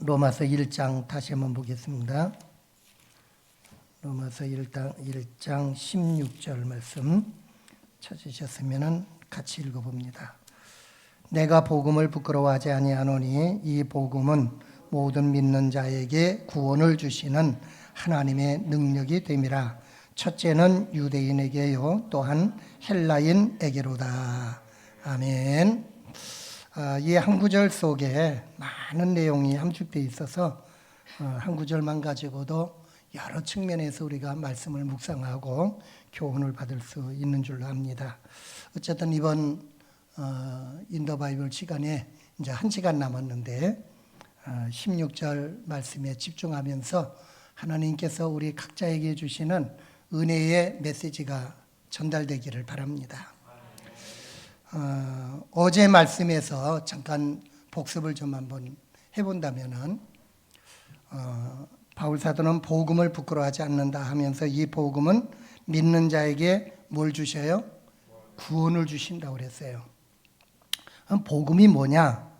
로마서 1장 다시 한번 보겠습니다. 로마서 1장 16절 말씀 찾으셨으면 같이 읽어봅니다. 내가 복음을 부끄러워하지 아니하노니 이 복음은 모든 믿는 자에게 구원을 주시는 하나님의 능력이 됨이라. 첫째는 유대인에게요 또한 헬라인에게로다. 아멘. 이 한 구절 속에 많은 내용이 함축되어 있어서 한 구절만 가지고도 여러 측면에서 우리가 말씀을 묵상하고 교훈을 받을 수 있는 줄로 압니다. 어쨌든 이번 인더 바이블 시간에 이제 1시간 남았는데 16절 말씀에 집중하면서 하나님께서 우리 각자에게 주시는 은혜의 메시지가 전달되기를 바랍니다. 어제 말씀에서 잠깐 복습을 좀 한번 해본다면은 바울 사도는 복음을 부끄러워하지 않는다 하면서 이 복음은 믿는 자에게 뭘 주셔요? 구원을 주신다고 그랬어요. 복음이 뭐냐?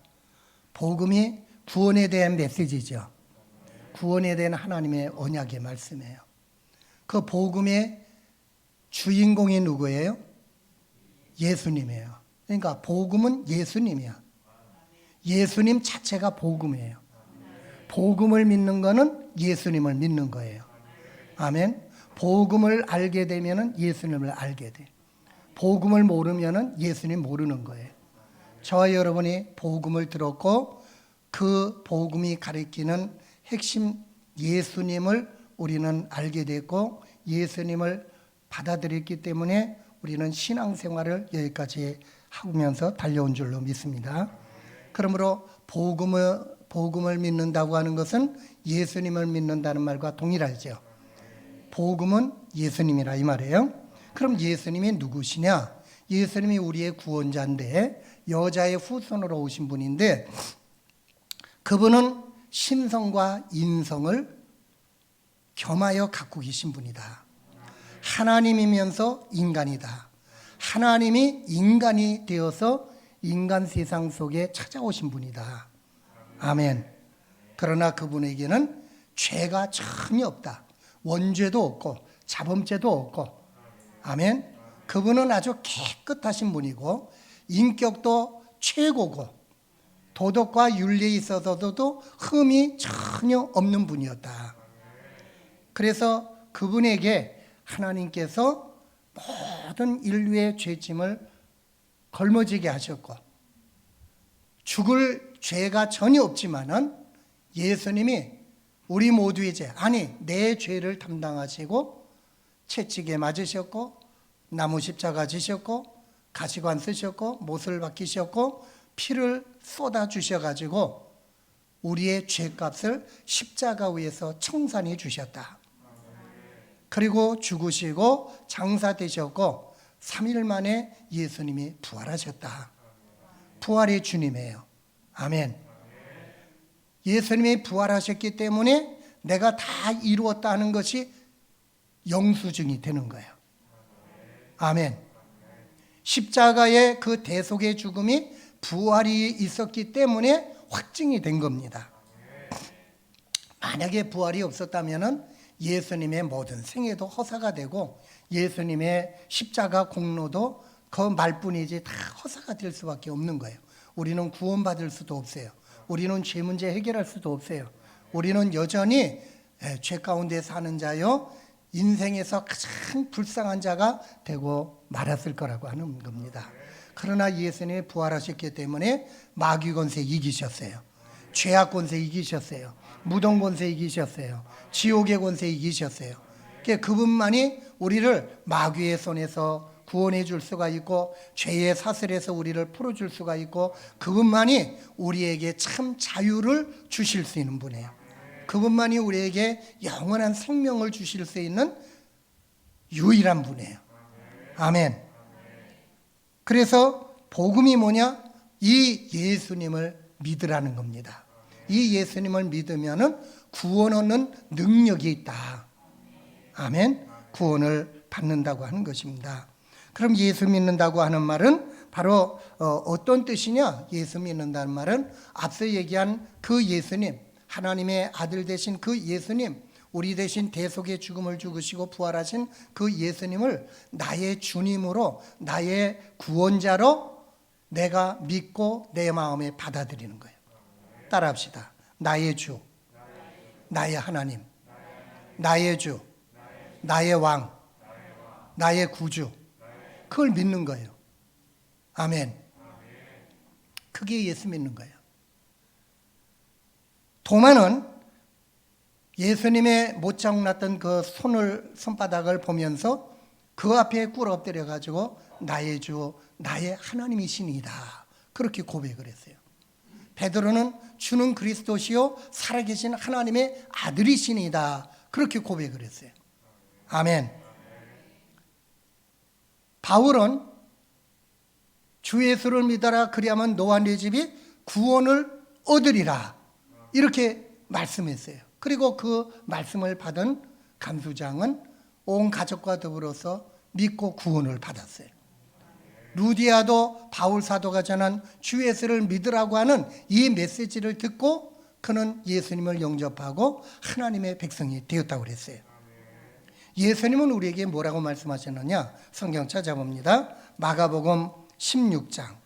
복음이 구원에 대한 메시지죠. 구원에 대한 하나님의 언약의 말씀이에요. 그 복음의 주인공이 누구예요? 예수님이에요. 그러니까 복음은 예수님이야. 예수님 자체가 복음이에요. 복음을 믿는 거는 예수님을 믿는 거예요. 아멘. 복음을 알게 되면은 예수님을 알게 돼. 복음을 모르면은 예수님 모르는 거예요. 저와 여러분이 복음을 들었고 그 복음이 가리키는 핵심 예수님을 우리는 알게 됐고 예수님을 받아들였기 때문에 우리는 신앙생활을 여기까지 하면서 달려온 줄로 믿습니다. 그러므로 복음을 믿는다고 하는 것은 예수님을 믿는다는 말과 동일하죠. 복음은 예수님이라 이 말이에요. 그럼 예수님이 누구시냐? 예수님이 우리의 구원자인데 여자의 후손으로 오신 분인데 그분은 신성과 인성을 겸하여 갖고 계신 분이다. 하나님이면서 인간이다. 하나님이 인간이 되어서 인간 세상 속에 찾아오신 분이다. 아멘. 그러나 그분에게는 죄가 전혀 없다. 원죄도 없고 자범죄도 없고. 아멘. 그분은 아주 깨끗하신 분이고 인격도 최고고 도덕과 윤리에 있어서도 흠이 전혀 없는 분이었다. 그래서 그분에게 하나님께서 모든 인류의 죄짐을 걸머지게 하셨고 죽을 죄가 전혀 없지만은 예수님이 우리 모두의 죄, 아니 내 죄를 담당하시고 채찍에 맞으셨고 나무 십자가 지셨고 가시관 쓰셨고 못을 박히셨고 피를 쏟아 주셔가지고 우리의 죄값을 십자가 위에서 청산해 주셨다. 그리고 죽으시고 장사되셨고 3일 만에 예수님이 부활하셨다. 부활의 주님이에요. 아멘. 예수님이 부활하셨기 때문에 내가 다 이루었다는 것이 영수증이 되는 거예요. 아멘. 십자가의 그 대속의 죽음이 부활이 있었기 때문에 확증이 된 겁니다. 만약에 부활이 없었다면 예수님의 모든 생애도 허사가 되고 예수님의 십자가 공로도 그 말뿐이지 다 허사가 될 수밖에 없는 거예요. 우리는 구원받을 수도 없어요. 우리는 죄 문제 해결할 수도 없어요. 우리는 여전히 죄 가운데 사는 자요 인생에서 가장 불쌍한 자가 되고 말았을 거라고 하는 겁니다. 그러나 예수님이 부활하셨기 때문에 마귀 권세 이기셨어요. 죄악 권세 이기셨어요. 무덤 권세 이기셨어요. 지옥의 권세 이기셨어요. 그분만이 우리를 마귀의 손에서 구원해 줄 수가 있고 죄의 사슬에서 우리를 풀어줄 수가 있고 그분만이 우리에게 참 자유를 주실 수 있는 분이에요. 그분만이 우리에게 영원한 생명을 주실 수 있는 유일한 분이에요. 아멘. 그래서 복음이 뭐냐? 이 예수님을 믿으라는 겁니다. 이 예수님을 믿으면은 구원 얻는 능력이 있다. 아멘. 구원을 받는다고 하는 것입니다. 그럼 예수 믿는다고 하는 말은 바로 어떤 뜻이냐? 예수 믿는다는 말은 앞서 얘기한 그 예수님, 하나님의 아들 되신 그 예수님, 우리 대신 대속의 죽음을 죽으시고 부활하신 그 예수님을 나의 주님으로, 나의 구원자로 내가 믿고 내 마음에 받아들이는 거예요. 따라합시다. 나의 주, 나의 하나님, 나의 주, 나의 왕, 나의 구주. 그걸 믿는 거예요. 아멘. 그게 예수 믿는 거예요. 도마는 예수님의 못자국 났던 그 손바닥을 보면서 그 앞에 꿇어 엎드려 가지고 나의 주, 나의 하나님이시니이다. 그렇게 고백을 했어요. 베드로는 주는 그리스도시요 살아계신 하나님의 아들이시니이다. 그렇게 고백을 했어요. 아멘. 바울은 주 예수를 믿어라 그리하면 너와 네 집이 구원을 얻으리라. 이렇게 말씀했어요. 그리고 그 말씀을 받은 감수장은 온 가족과 더불어서 믿고 구원을 받았어요. 루디아도 바울 사도가 전한 주 예수를 믿으라고 하는 이 메시지를 듣고 그는 예수님을 영접하고 하나님의 백성이 되었다고 그랬어요. 예수님은 우리에게 뭐라고 말씀하셨느냐? 성경 찾아봅니다. 마가복음 16장.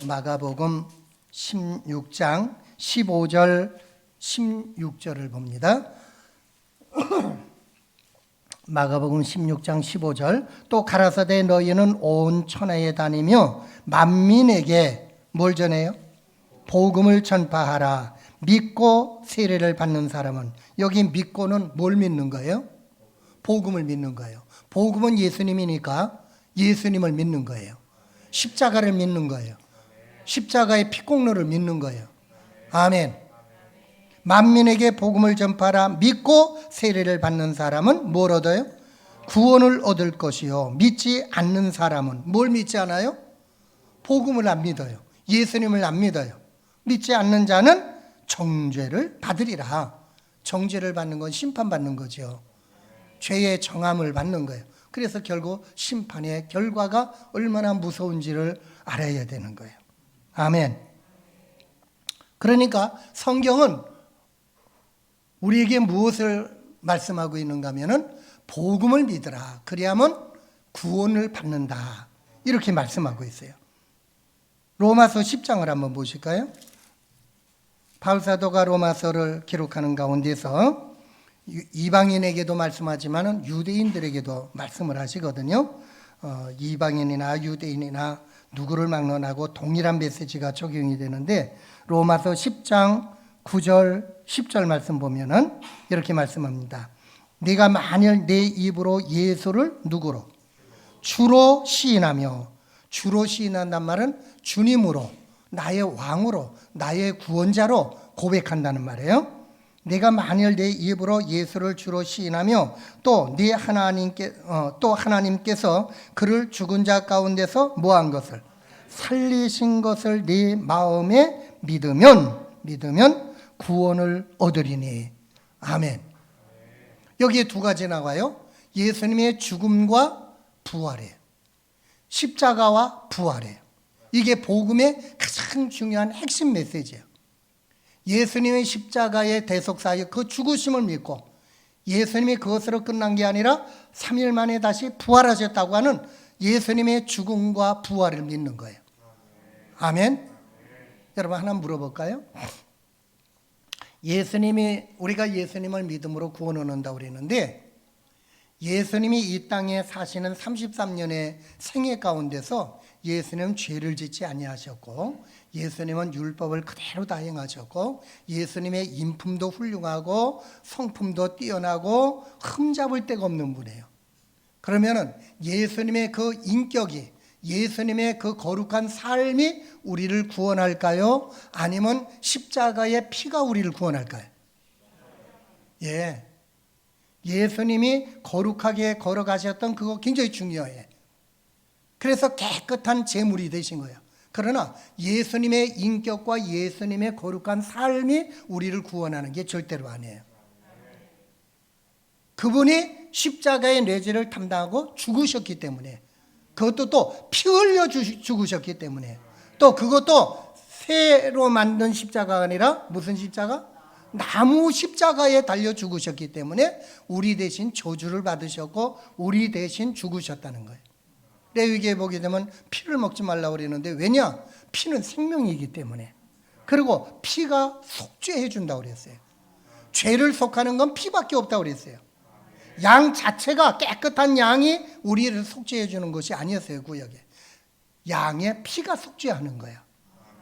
마가복음 16장 15절 16절을 봅니다. 마가복음 16장 15절. 또 가라사대 너희는 온 천하에 다니며 만민에게 뭘 전해요? 복음을 전파하라. 믿고 세례를 받는 사람은, 여기 믿고는 뭘 믿는 거예요? 복음을 믿는 거예요. 복음은 예수님이니까 예수님을 믿는 거예요. 십자가를 믿는 거예요. 십자가의 피공로를 믿는 거예요. 아멘. 만민에게 복음을 전파하라. 믿고 세례를 받는 사람은 뭘 얻어요? 구원을 얻을 것이요. 믿지 않는 사람은 뭘 믿지 않아요? 복음을 안 믿어요. 예수님을 안 믿어요. 믿지 않는 자는 정죄를 받으리라. 정죄를 받는 건 심판받는 거죠. 죄의 정함을 받는 거예요. 그래서 결국 심판의 결과가 얼마나 무서운지를 알아야 되는 거예요. 아멘. 그러니까 성경은 우리에게 무엇을 말씀하고 있는가 하면은 복음을 믿으라. 그리하면 구원을 받는다. 이렇게 말씀하고 있어요. 로마서 10장을 한번 보실까요? 바울 사도가 로마서를 기록하는 가운데서 이방인에게도 말씀하지만 유대인들에게도 말씀을 하시거든요. 이방인이나 유대인이나 누구를 막론하고 동일한 메시지가 적용이 되는데 로마서 10장 9절 10절 말씀 보면은 이렇게 말씀합니다. 네가 만일 내 입으로 예수를 누구로? 주로 시인하며, 주로 시인한단 말은 주님으로, 나의 왕으로, 나의 구원자로 고백한다는 말이에요. 내가 만일 내 입으로 예수를 주로 시인하며 또 하나님께서 그를 죽은 자 가운데서 뭐한 것을? 살리신 것을 네 마음에 믿으면 구원을 얻으리니. 아멘. 여기에 두 가지 나와요. 예수님의 죽음과 부활이에요. 십자가와 부활이에요. 이게 복음의 가장 중요한 핵심 메시지예요. 예수님의 십자가의 대속사역, 그 죽으심을 믿고 예수님이 그것으로 끝난 게 아니라 3일 만에 다시 부활하셨다고 하는 예수님의 죽음과 부활을 믿는 거예요. 아멘. 여러분 하나 물어볼까요? 우리가 예수님을 믿음으로 구원을 얻는다고 그랬는데 예수님이 이 땅에 사시는 33년의 생애 가운데서 예수님은 죄를 짓지 아니하셨고 예수님은 율법을 그대로 다 행하셨고 예수님의 인품도 훌륭하고 성품도 뛰어나고 흠잡을 데가 없는 분이에요. 그러면은 예수님의 그 인격이, 예수님의 그 거룩한 삶이 우리를 구원할까요? 아니면 십자가의 피가 우리를 구원할까요? 예. 예수님이 거룩하게 걸어가셨던 그거 굉장히 중요해요. 그래서 깨끗한 제물이 되신 거예요. 그러나 예수님의 인격과 예수님의 거룩한 삶이 우리를 구원하는 게 절대로 아니에요. 그분이 십자가의 뇌죄를 담당하고 죽으셨기 때문에, 그것도 또 피 흘려 죽으셨기 때문에, 또 그것도 새로 만든 십자가가 아니라 무슨 십자가? 나무 십자가에 달려 죽으셨기 때문에 우리 대신 저주를 받으셨고 우리 대신 죽으셨다는 거예요. 레위기에 보게 되면 피를 먹지 말라고 그러는데 왜냐? 피는 생명이기 때문에. 그리고 피가 속죄해 준다고 그랬어요. 죄를 속하는 건 피밖에 없다고 그랬어요. 양 자체가 깨끗한 양이 우리를 속죄해 주는 것이 아니었어요. 구약에 양의 피가 속죄하는 거야.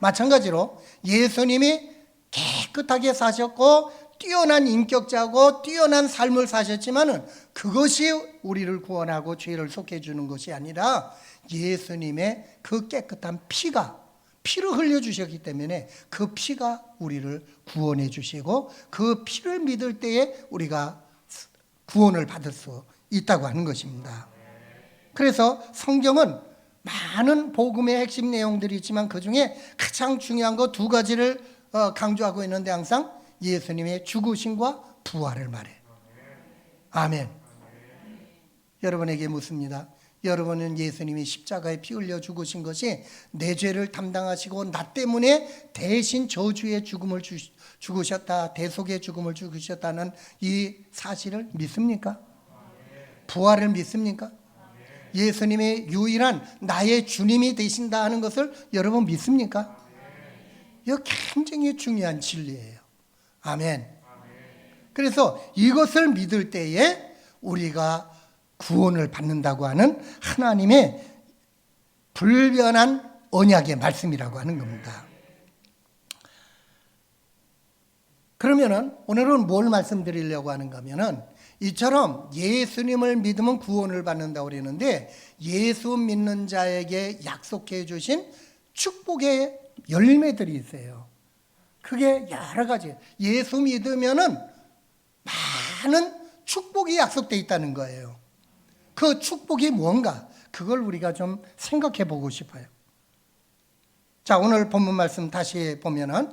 마찬가지로 예수님이 깨끗하게 사셨고 뛰어난 인격자고 뛰어난 삶을 사셨지만은 그것이 우리를 구원하고 죄를 속해 주는 것이 아니라 예수님의 그 깨끗한 피를 흘려 주셨기 때문에 그 피가 우리를 구원해 주시고 그 피를 믿을 때에 우리가 구원을 받을 수 있다고 하는 것입니다. 그래서 성경은 많은 복음의 핵심 내용들이 있지만 그중에 가장 중요한 거 두 가지를 강조하고 있는데 항상 예수님의 죽으심과 부활을 말해요. 아멘. 여러분에게 묻습니다. 여러분은 예수님이 십자가에 피 흘려 죽으신 것이 내 죄를 담당하시고 나 때문에 대신 저주의 죽음을 죽으셨다, 대속의 죽음을 죽으셨다는 이 사실을 믿습니까? 부활을 믿습니까? 예수님의 유일한 나의 주님이 되신다 하는 것을 여러분 믿습니까? 이거 굉장히 중요한 진리예요. 아멘. 그래서 이것을 믿을 때에 우리가 구원을 받는다고 하는 하나님의 불변한 언약의 말씀이라고 하는 겁니다. 그러면은 오늘은 뭘 말씀드리려고 하는가 하면은 이처럼 예수님을 믿으면 구원을 받는다고 그러는데 예수 믿는 자에게 약속해 주신 축복의 열매들이 있어요. 그게 여러 가지. 예수 믿으면은 많은 축복이 약속되어 있다는 거예요. 그 축복이 뭔가 그걸 우리가 좀 생각해 보고 싶어요. 자, 오늘 본문 말씀 다시 보면은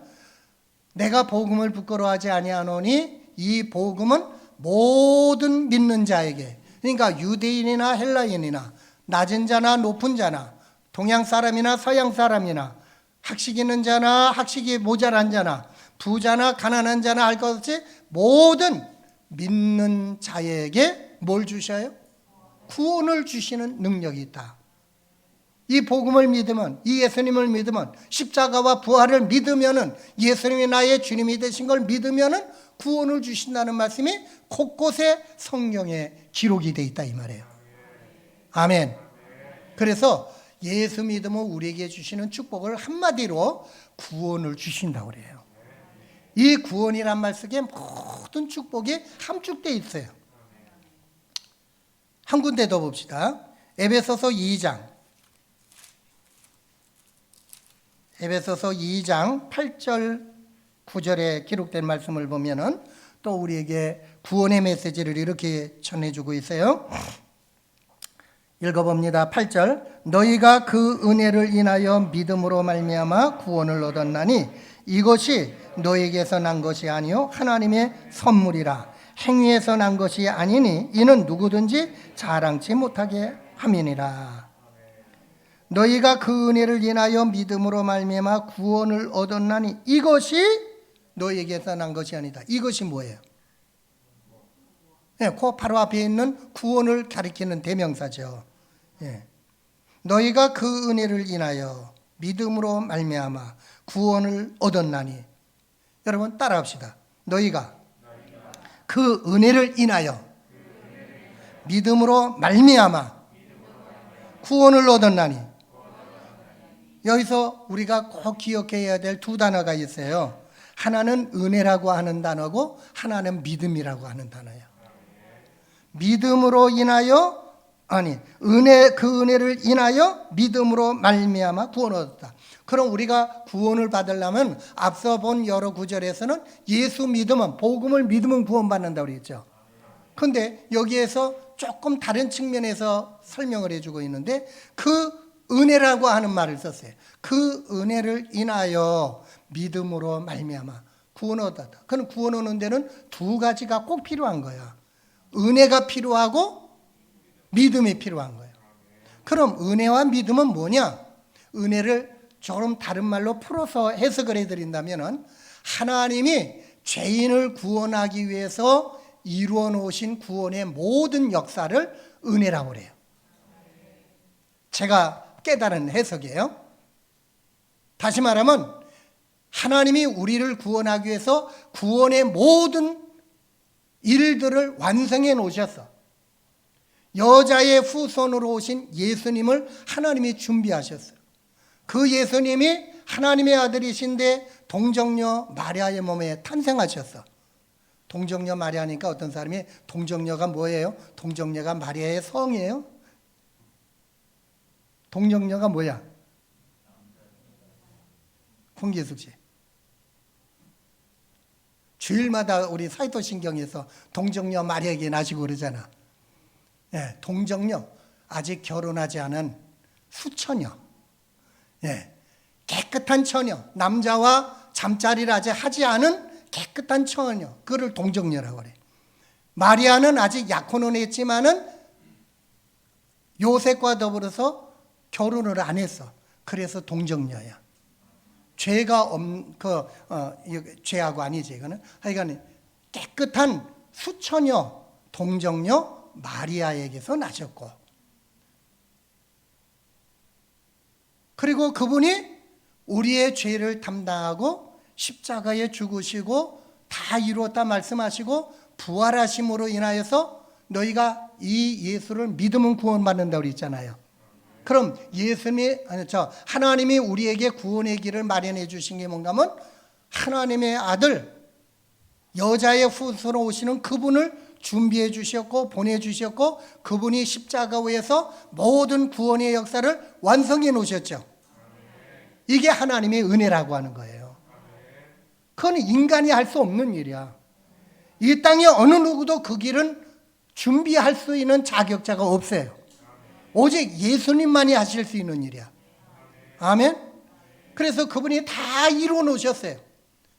내가 복음을 부끄러워하지 아니하노니 이 복음은 모든 믿는 자에게, 그러니까 유대인이나 헬라인이나 낮은 자나 높은 자나 동양 사람이나 서양 사람이나 학식 있는 자나 학식이 모자란 자나 부자나 가난한 자나 할 것 없이 모든 믿는 자에게 뭘 주셔요? 구원을 주시는 능력이 있다. 이 복음을 믿으면, 이 예수님을 믿으면, 십자가와 부활을 믿으면은, 예수님이 나의 주님이 되신 걸 믿으면은 구원을 주신다는 말씀이 곳곳에 성경에 기록이 되어 있다 이 말이에요. 아멘. 그래서 예수 믿으면 우리에게 주시는 축복을 한마디로 구원을 주신다고 그래요. 이 구원이란 말 속에 모든 축복이 함축되어 있어요. 한 군데 더 봅시다. 에베소서 2장 8절 9절에 기록된 말씀을 보면은 또 우리에게 구원의 메시지를 이렇게 전해주고 있어요. 읽어봅니다. 8절 너희가 그 은혜를 인하여 믿음으로 말미암아 구원을 얻었나니 이것이 너희에게서 난 것이 아니요 하나님의 선물이라 행위에서 난 것이 아니니 이는 누구든지 자랑치 못하게 함이니라. 너희가 그 은혜를 인하여 믿음으로 말미암아 구원을 얻었나니 이것이 너희에게서 난 것이 아니다. 이것이 뭐예요? 네, 그 바로 앞에 있는 구원을 가리키는 대명사죠. 네. 너희가 그 은혜를 인하여 믿음으로 말미암아 구원을 얻었나니 여러분 따라합시다. 너희가 그 은혜를 인하여 믿음으로 말미암아 구원을 얻었나니 여기서 우리가 꼭 기억해야 될 두 단어가 있어요. 하나는 은혜라고 하는 단어고 하나는 믿음이라고 하는 단어예요. 믿음으로 인하여 그 은혜를 인하여 믿음으로 말미암아 구원을 얻었다. 그럼 우리가 구원을 받으려면 앞서 본 여러 구절에서는 예수 믿으면 복음을 믿으면 구원받는다고 그랬죠. 그런데 여기에서 조금 다른 측면에서 설명을 해주고 있는데 그 은혜라고 하는 말을 썼어요. 그 은혜를 인하여 믿음으로 말미암아 구원을 얻었다. 그럼 구원 얻는 데는 두 가지가 꼭 필요한 거야. 은혜가 필요하고 믿음이 필요한 거예요. 그럼 은혜와 믿음은 뭐냐? 은혜를 조금 다른 말로 풀어서 해석을 해드린다면 하나님이 죄인을 구원하기 위해서 이루어 놓으신 구원의 모든 역사를 은혜라고 그래요. 제가 깨달은 해석이에요. 다시 말하면 하나님이 우리를 구원하기 위해서 구원의 모든 일들을 완성해 놓으셨어. 여자의 후손으로 오신 예수님을 하나님이 준비하셨어요. 그 예수님이 하나님의 아들이신데 동정녀 마리아의 몸에 탄생하셨어. 동정녀 마리아니까 어떤 사람이 동정녀가 뭐예요? 동정녀가 마리아의 성이에요? 동정녀가 뭐야? 홍기숙 씨. 주일마다 우리 사이토신경에서 동정녀 마리아에게 나시고 그러잖아. 예, 동정녀, 아직 결혼하지 않은 수처녀. 예, 깨끗한 처녀, 남자와 잠자리를 아직 하지 않은 깨끗한 처녀, 그를 동정녀라고 그래. 마리아는 아직 약혼은 했지만은 요셉과 더불어서 결혼을 안 했어. 그래서 동정녀야. 죄하고 아니지 이거는. 하여간 깨끗한 수처녀, 동정녀 마리아에게서 나셨고, 그리고 그분이 우리의 죄를 담당하고 십자가에 죽으시고 다 이루었다 말씀하시고 부활하심으로 인하여서 너희가 이 예수를 믿으면 구원받는다고 그랬잖아요. 그럼 하나님이 우리에게 구원의 길을 마련해 주신 게 뭔가 하면 하나님의 아들, 여자의 후손으로 오시는 그분을 준비해 주셨고 보내주셨고, 그분이 십자가에서 모든 구원의 역사를 완성해 놓으셨죠. 이게 하나님의 은혜라고 하는 거예요. 그건 인간이 할 수 없는 일이야. 이 땅에 어느 누구도 그 길은 준비할 수 있는 자격자가 없어요. 오직 예수님만이 하실 수 있는 일이야. 아멘. 그래서 그분이 다 이루어 놓으셨어요.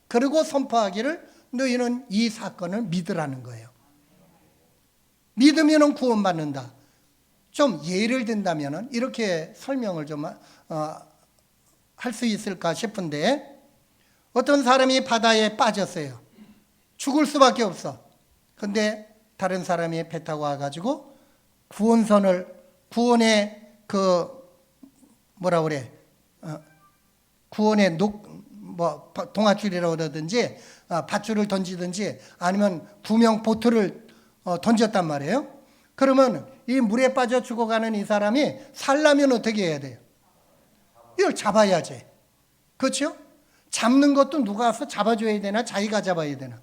그리고 선포하기를 너희는 이 사건을 믿으라는 거예요. 믿으면 구원받는다. 좀 예를 든다면 이렇게 설명을 좀 할 수 있을까 싶은데, 어떤 사람이 바다에 빠졌어요. 죽을 수밖에 없어. 근데 다른 사람이 배 타고 와가지고 구원의 구원의 동아줄이라고 그러든지 밧줄을 던지든지 아니면 구명 보트를 던졌단 말이에요. 그러면 이 물에 빠져 죽어가는 이 사람이 살려면 어떻게 해야 돼요? 이걸 잡아야지. 그렇죠? 잡는 것도 누가 와서 잡아줘야 되나? 자기가 잡아야 되나?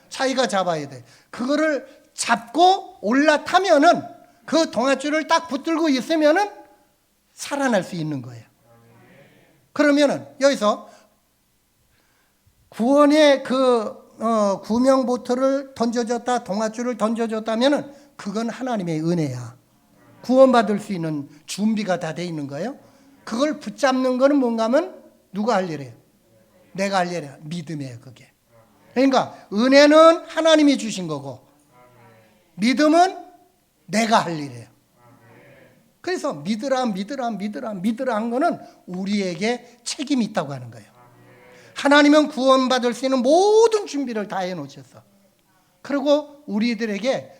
자기가 잡아야 돼. 그거를 잡고 올라타면은 그 동아줄을 딱 붙들고 있으면은 살아날 수 있는 거예요. 그러면은 여기서 구원의 구명보트를 던져줬다, 동아줄을 던져줬다면은 그건 하나님의 은혜야. 구원받을 수 있는 준비가 다 돼 있는 거예요. 그걸 붙잡는 거는 뭔가 하면 누가 할 일이에요? 내가 할 일이야. 믿음이에요, 그게. 그러니까 은혜는 하나님이 주신 거고 믿음은 내가 할 일이에요. 그래서 믿으라 한 거는 우리에게 책임이 있다고 하는 거예요. 하나님은 구원받을 수 있는 모든 준비를 다 해놓으셨어. 그리고 우리를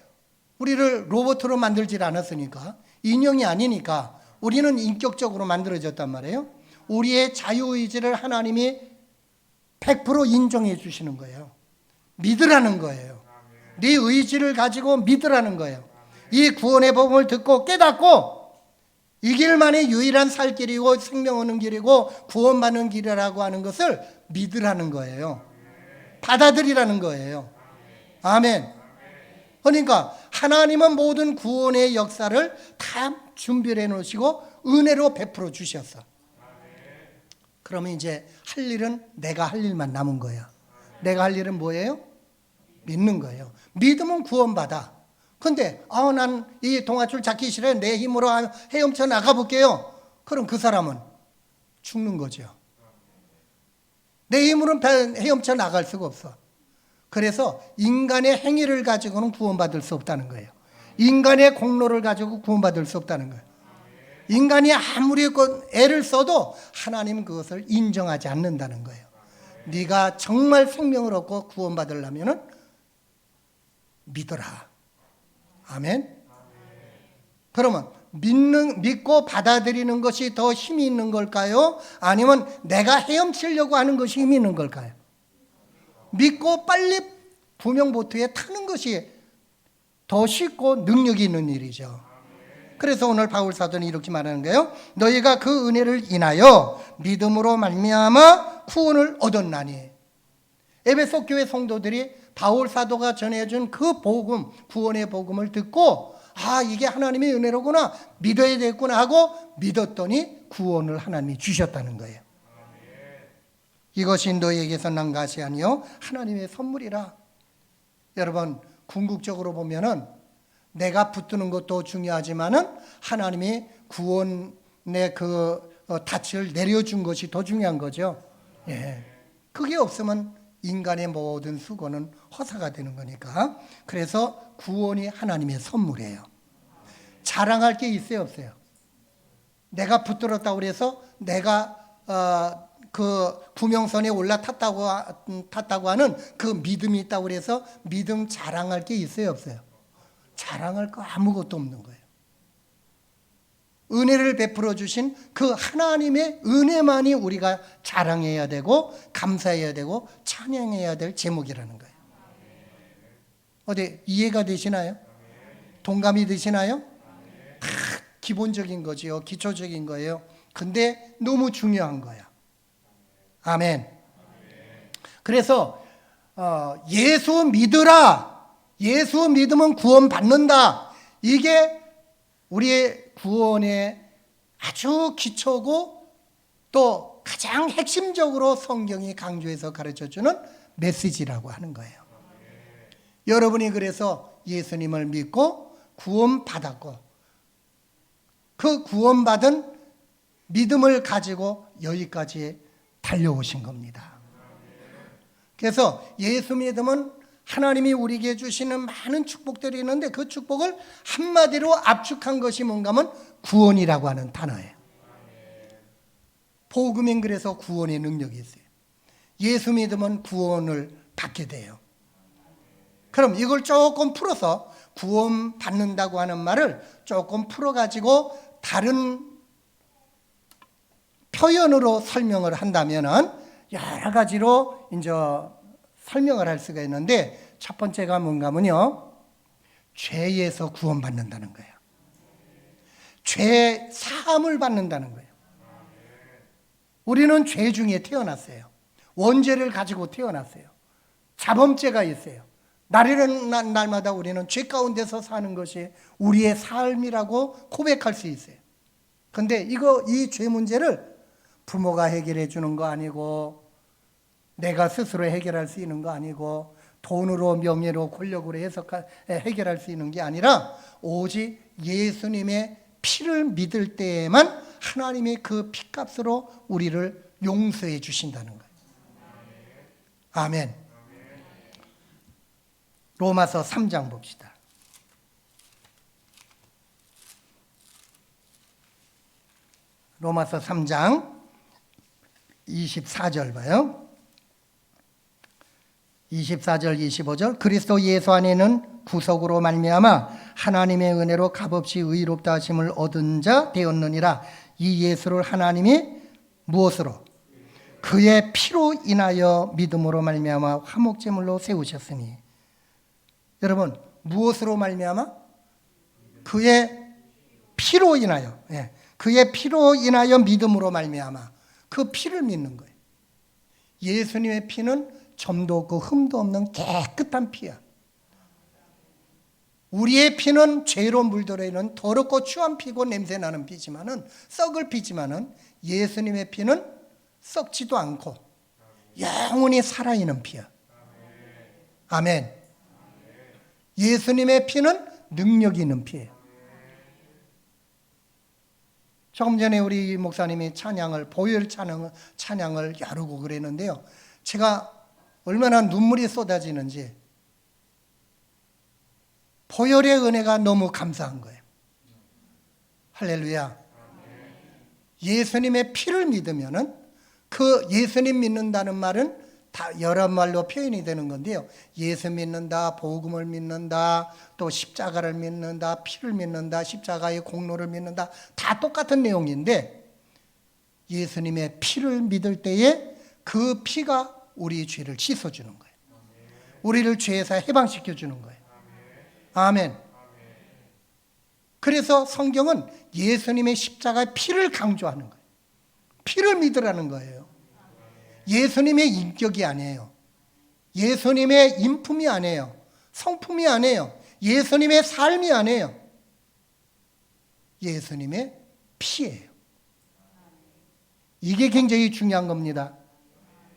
로봇으로 만들질 않았으니까, 인형이 아니니까 우리는 인격적으로 만들어졌단 말이에요. 우리의 자유의지를 하나님이 100% 인정해 주시는 거예요. 믿으라는 거예요. 네 의지를 가지고 믿으라는 거예요. 이 구원의 복음을 듣고 깨닫고 이 길만이 유일한 살 길이고 생명 얻는 길이고 구원받는 길이라고 하는 것을 믿으라는 거예요. 받아들이라는 거예요. 아멘. 그러니까 하나님은 모든 구원의 역사를 다 준비해 놓으시고 은혜로 베풀어 주셨어. 그러면 이제 할 일은 내가 할 일만 남은 거야. 내가 할 일은 뭐예요? 믿는 거예요. 믿으면 구원받아. 근데 난 이 동아줄 잡기 싫어요. 내 힘으로 헤엄쳐 나가볼게요. 그럼 그 사람은 죽는 거죠. 내 힘으로는 헤엄쳐 나갈 수가 없어. 그래서 인간의 행위를 가지고는 구원받을 수 없다는 거예요. 인간의 공로를 가지고 구원받을 수 없다는 거예요. 인간이 아무리 애를 써도 하나님은 그것을 인정하지 않는다는 거예요. 네가 정말 생명을 얻고 구원받으려면 믿어라. 아멘. 그러면 믿고 받아들이는 것이 더 힘이 있는 걸까요? 아니면 내가 헤엄치려고 하는 것이 힘이 있는 걸까요? 믿고 빨리 부명보트에 타는 것이 더 쉽고 능력이 있는 일이죠. 그래서 오늘 바울 사도는 이렇게 말하는 거예요. 너희가 그 은혜를 인하여 믿음으로 말미암아 구원을 얻었나니. 에베소 교회 성도들이 바울 사도가 전해준 그 복음, 구원의 복음을 듣고 이게 하나님의 은혜로구나, 믿어야 되겠구나 하고 믿었더니 구원을 하나님이 주셨다는 거예요. 이것이 너희에게서 난 것이 아니요 하나님의 선물이라. 여러분, 궁극적으로 보면은 내가 붙드는 것도 중요하지만은 하나님이 구원의 그 닻을 내려준 것이 더 중요한 거죠. 예. 그게 없으면 인간의 모든 수고는 허사가 되는 거니까. 그래서 구원이 하나님의 선물이에요. 자랑할 게 있어요, 없어요? 내가 붙들었다고 해서 내가 그 구명선에 올라탔다고 하는 그 믿음이 있다고 해서 믿음 자랑할 게 있어요, 없어요? 자랑할 거 아무것도 없는 거예요. 은혜를 베풀어 주신 그 하나님의 은혜만이 우리가 자랑해야 되고 감사해야 되고 찬양해야 될 제목이라는 거예요. 어디 이해가 되시나요? 동감이 되시나요? 다 기본적인 거지요. 기초적인 거예요. 근데 너무 중요한 거야. 아멘. 그래서 예수 믿으라. 예수 믿으면 구원 받는다. 이게 우리의 구원의 아주 기초고 또 가장 핵심적으로 성경이 강조해서 가르쳐주는 메시지라고 하는 거예요. 여러분이 그래서 예수님을 믿고 구원 받았고 그 구원받은 믿음을 가지고 여기까지 달려오신 겁니다. 그래서 예수 믿으면 하나님이 우리에게 주시는 많은 축복들이 있는데 그 축복을 한마디로 압축한 것이 뭔가 하면 구원이라고 하는 단어예요. 복음엔 그래서 구원의 능력이 있어요. 예수 믿으면 구원을 받게 돼요. 그럼 이걸 조금 풀어서 구원 받는다고 하는 말을 조금 풀어가지고 다른 표현으로 설명을 한다면은 여러 가지로 이제 설명을 할 수가 있는데 첫 번째가 뭔가면요, 죄에서 구원받는다는 거예요. 죄 사함을 받는다는 거예요. 우리는 죄 중에 태어났어요. 원죄를 가지고 태어났어요. 자범죄가 있어요. 날이는 날마다 우리는 죄 가운데서 사는 것이 우리의 삶이라고 고백할 수 있어요. 근데 이 죄 문제를 부모가 해결해 주는 거 아니고 내가 스스로 해결할 수 있는 거 아니고 돈으로 명예로 권력으로 해결할 수 있는 게 아니라 오직 예수님의 피를 믿을 때에만 하나님이 그 피값으로 우리를 용서해 주신다는 거예요. 아멘. 로마서 3장 봅시다. 로마서 3장 24절 봐요. 24절 25절 그리스도 예수 안에는 구속으로 말미암아 하나님의 은혜로 값없이 의롭다 하심을 얻은 자 되었느니라. 이 예수를 하나님이 무엇으로? 그의 피로 인하여 믿음으로 말미암아 화목제물로 세우셨으니. 여러분, 무엇으로 말미암아? 그의 피로 인하여. 그의 피로 인하여 믿음으로 말미암아. 그 피를 믿는 거예요. 예수님의 피는 점도 없고 흠도 없는 깨끗한 피야. 우리의 피는 죄로 물들어 있는 더럽고 추한 피고 냄새나는 피지만은, 썩을 피지만은 예수님의 피는 썩지도 않고 영원히 살아있는 피야. 아멘. 예수님의 피는 능력이 있는 피예요. 조금 전에 우리 목사님이 보혈 찬양을 여러 곡을 했는데요. 제가 얼마나 눈물이 쏟아지는지 보혈의 은혜가 너무 감사한 거예요. 할렐루야. 예수님의 피를 믿으면은 그 예수님 믿는다는 말은 다 여러 말로 표현이 되는 건데요. 예수 믿는다, 복음을 믿는다, 또 십자가를 믿는다, 피를 믿는다, 십자가의 공로를 믿는다, 다 똑같은 내용인데 예수님의 피를 믿을 때에 그 피가 우리 죄를 씻어주는 거예요. 우리를 죄에서 해방시켜 주는 거예요. 아멘. 그래서 성경은 예수님의 십자가의 피를 강조하는 거예요. 피를 믿으라는 거예요. 예수님의 인격이 아니에요. 예수님의 인품이 아니에요. 성품이 아니에요. 예수님의 삶이 아니에요. 예수님의 피예요. 이게 굉장히 중요한 겁니다.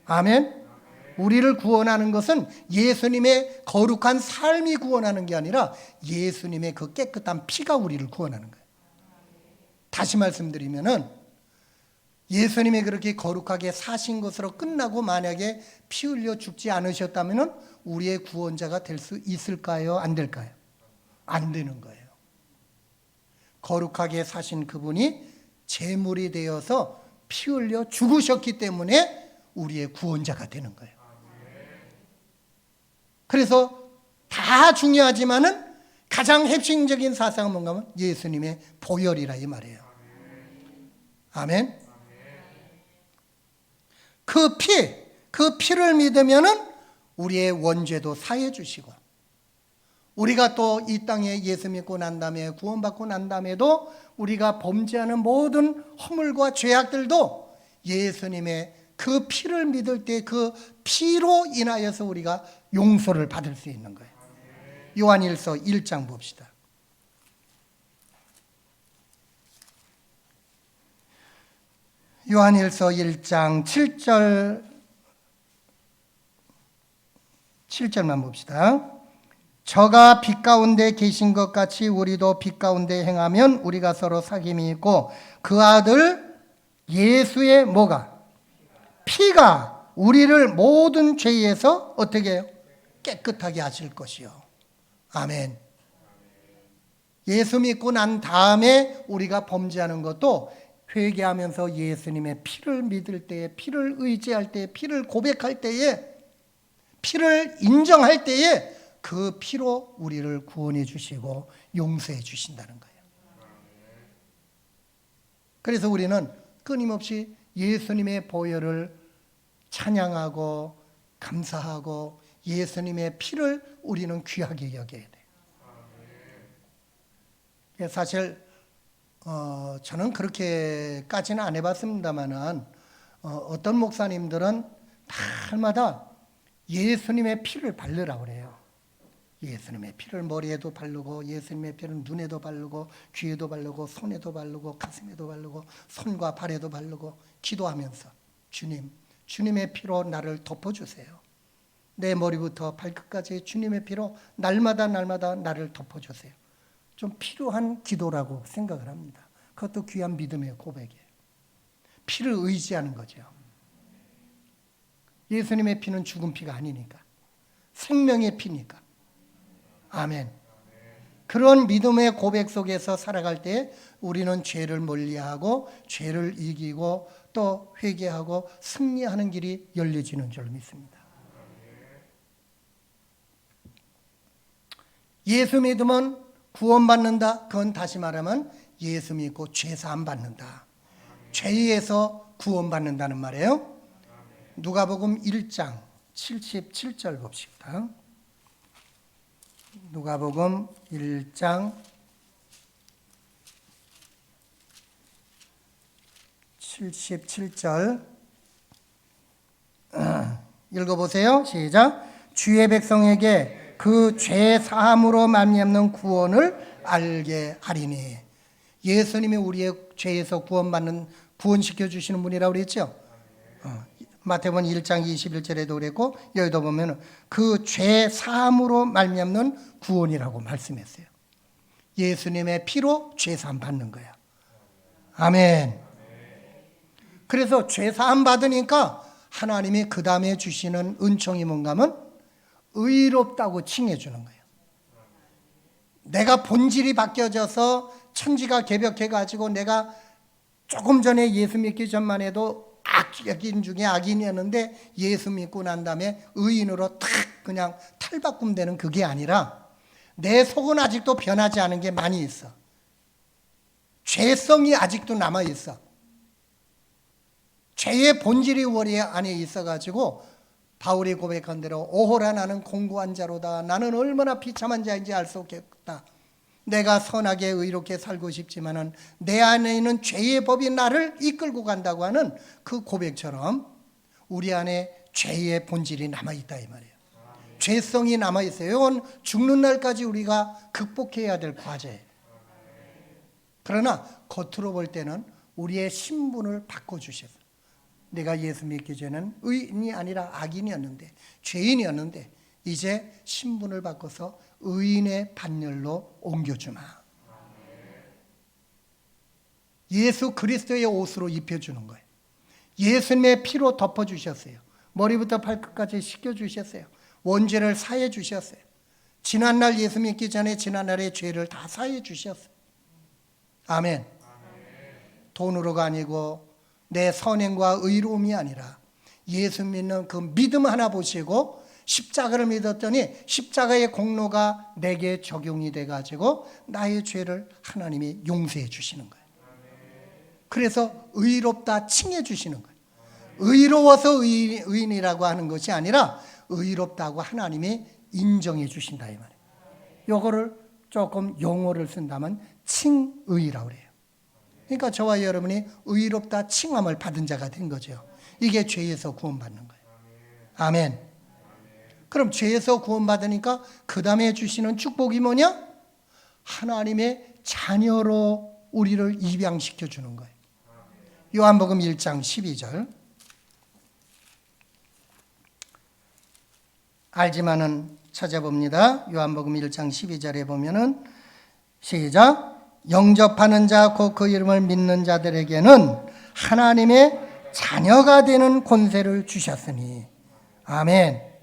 아멘. 우리를 구원하는 것은 예수님의 거룩한 삶이 구원하는 게 아니라 예수님의 그 깨끗한 피가 우리를 구원하는 거예요. 다시 말씀드리면은 예수님이 그렇게 거룩하게 사신 것으로 끝나고 만약에 피 흘려 죽지 않으셨다면 우리의 구원자가 될 수 있을까요? 안 될까요? 안 되는 거예요. 거룩하게 사신 그분이 제물이 되어서 피 흘려 죽으셨기 때문에 우리의 구원자가 되는 거예요. 그래서 다 중요하지만은 가장 핵심적인 사상은 뭔가 하면 예수님의 보혈이라 이 말이에요. 아멘. 그 피를 믿으면은 우리의 원죄도 사해 주시고 우리가 또 이 땅에 예수 믿고 난 다음에 구원받고 난 다음에도 우리가 범죄하는 모든 허물과 죄악들도 예수님의 그 피를 믿을 때 그 피로 인하여서 우리가 용서를 받을 수 있는 거예요. 요한일서 1장 봅시다. 요한일서 1장 7절만 봅시다. 저가 빛 가운데 계신 것 같이 우리도 빛 가운데 행하면 우리가 서로 사귐이 있고 그 아들 예수의 뭐가? 피가 우리를 모든 죄에서 어떻게 해요? 깨끗하게 하실 것이요. 아멘. 예수 믿고 난 다음에 우리가 범죄하는 것도 회개하면서 예수님의 피를 믿을 때에, 피를 의지할 때에, 피를 고백할 때에, 피를 인정할 때에 그 피로 우리를 구원해 주시고 용서해 주신다는 거예요. 그래서 우리는 끊임없이 예수님의 보혈을 찬양하고 감사하고 예수님의 피를 우리는 귀하게 여겨야 돼요. 사실 저는 그렇게까지는 안 해봤습니다만은 어떤 목사님들은 날마다 예수님의 피를 바르라고 그래요. 예수님의 피를 머리에도 바르고 예수님의 피를 눈에도 바르고 귀에도 바르고 손에도 바르고 가슴에도 바르고 손과 발에도 바르고 기도하면서 주님의 피로 나를 덮어주세요. 내 머리부터 발끝까지 주님의 피로 날마다 나를 덮어주세요. 좀 필요한 기도라고 생각을 합니다. 그것도 귀한 믿음의 고백이에요. 피를 의지하는 거죠. 예수님의 피는 죽은 피가 아니니까. 생명의 피니까. 아멘. 그런 믿음의 고백 속에서 살아갈 때 우리는 죄를 멀리하고 죄를 이기고 또 회개하고 승리하는 길이 열려지는 줄 믿습니다. 예수 믿으면 구원받는다. 그건 다시 말하면 예수 믿고 죄사함 받는다. 죄에서 구원받는다는 말이에요. 누가복음 1장 77절 봅시다. 누가복음 1장 77절 읽어보세요. 시작. 주의 백성에게 그 죄 사함으로 말미암는 구원을 알게 하리니. 예수님이 우리의 죄에서 구원시켜 주시는 분이라고 그랬죠. 마태복음 1장 21절에도 그랬고 여기도 보면 그 죄 사함으로 말미암는 구원이라고 말씀했어요. 예수님의 피로 죄 사함 받는 거야. 아멘. 그래서 죄 사함 받으니까 하나님이 그 다음에 주시는 은총이 뭔가 하면 의롭다고 칭해 주는 거예요. 내가 본질이 바뀌어져서 천지가 개벽해 가지고 내가 조금 전에 예수 믿기 전만 해도 악인 중에 악인이었는데 예수 믿고 난 다음에 의인으로 탁 그냥 탈바꿈되는 그게 아니라 내 속은 아직도 변하지 않은 게 많이 있어. 죄성이 아직도 남아 있어. 죄의 본질이 우리 안에 있어가지고 바울이 고백한 대로 오호라 나는 공고한 자로다. 나는 얼마나 비참한 자인지 알 수 없겠다. 내가 선하게 의롭게 살고 싶지만은 내 안에 있는 죄의 법이 나를 이끌고 간다고 하는 그 고백처럼 우리 안에 죄의 본질이 남아있다 이 말이에요. 죄성이 남아있어요. 이건 죽는 날까지 우리가 극복해야 될 과제예요. 그러나 겉으로 볼 때는 우리의 신분을 바꿔주셔서 내가 예수 믿기 전에는 의인이 아니라 악인이었는데 죄인이었는데 이제 신분을 바꿔서 의인의 반열로 옮겨주마. 예수 그리스도의 옷으로 입혀주는 거예요. 예수님의 피로 덮어주셨어요. 머리부터 발끝까지 씻겨주셨어요. 원죄를 사해 주셨어요. 지난날 예수 믿기 전에 지난날의 죄를 다 사해 주셨어요. 아멘. 돈으로가 아니고 내 선행과 의로움이 아니라 예수 믿는 그 믿음 하나 보시고 십자가를 믿었더니 십자가의 공로가 내게 적용이 돼가지고 나의 죄를 하나님이 용서해 주시는 거예요. 그래서 의롭다 칭해 주시는 거예요. 의로워서 의인이라고 하는 것이 아니라 의롭다고 하나님이 인정해 주신다 이 말이에요. 요거를 조금 용어를 쓴다면 칭의라고 그래요. 그러니까 저와 여러분이 의롭다 칭함을 받은 자가 된 거죠. 이게 죄에서 구원받는 거예요. 아멘. 그럼 죄에서 구원받으니까 그 다음에 주시는 축복이 뭐냐? 하나님의 자녀로 우리를 입양시켜 주는 거예요. 요한복음 1장 12절. 알지만은 찾아봅니다. 요한복음 1장 12절에 보면은 시작. 영접하는 자 곧 그 이름을 믿는 자들에게는 하나님의 자녀가 되는 권세를 주셨으니. 아멘.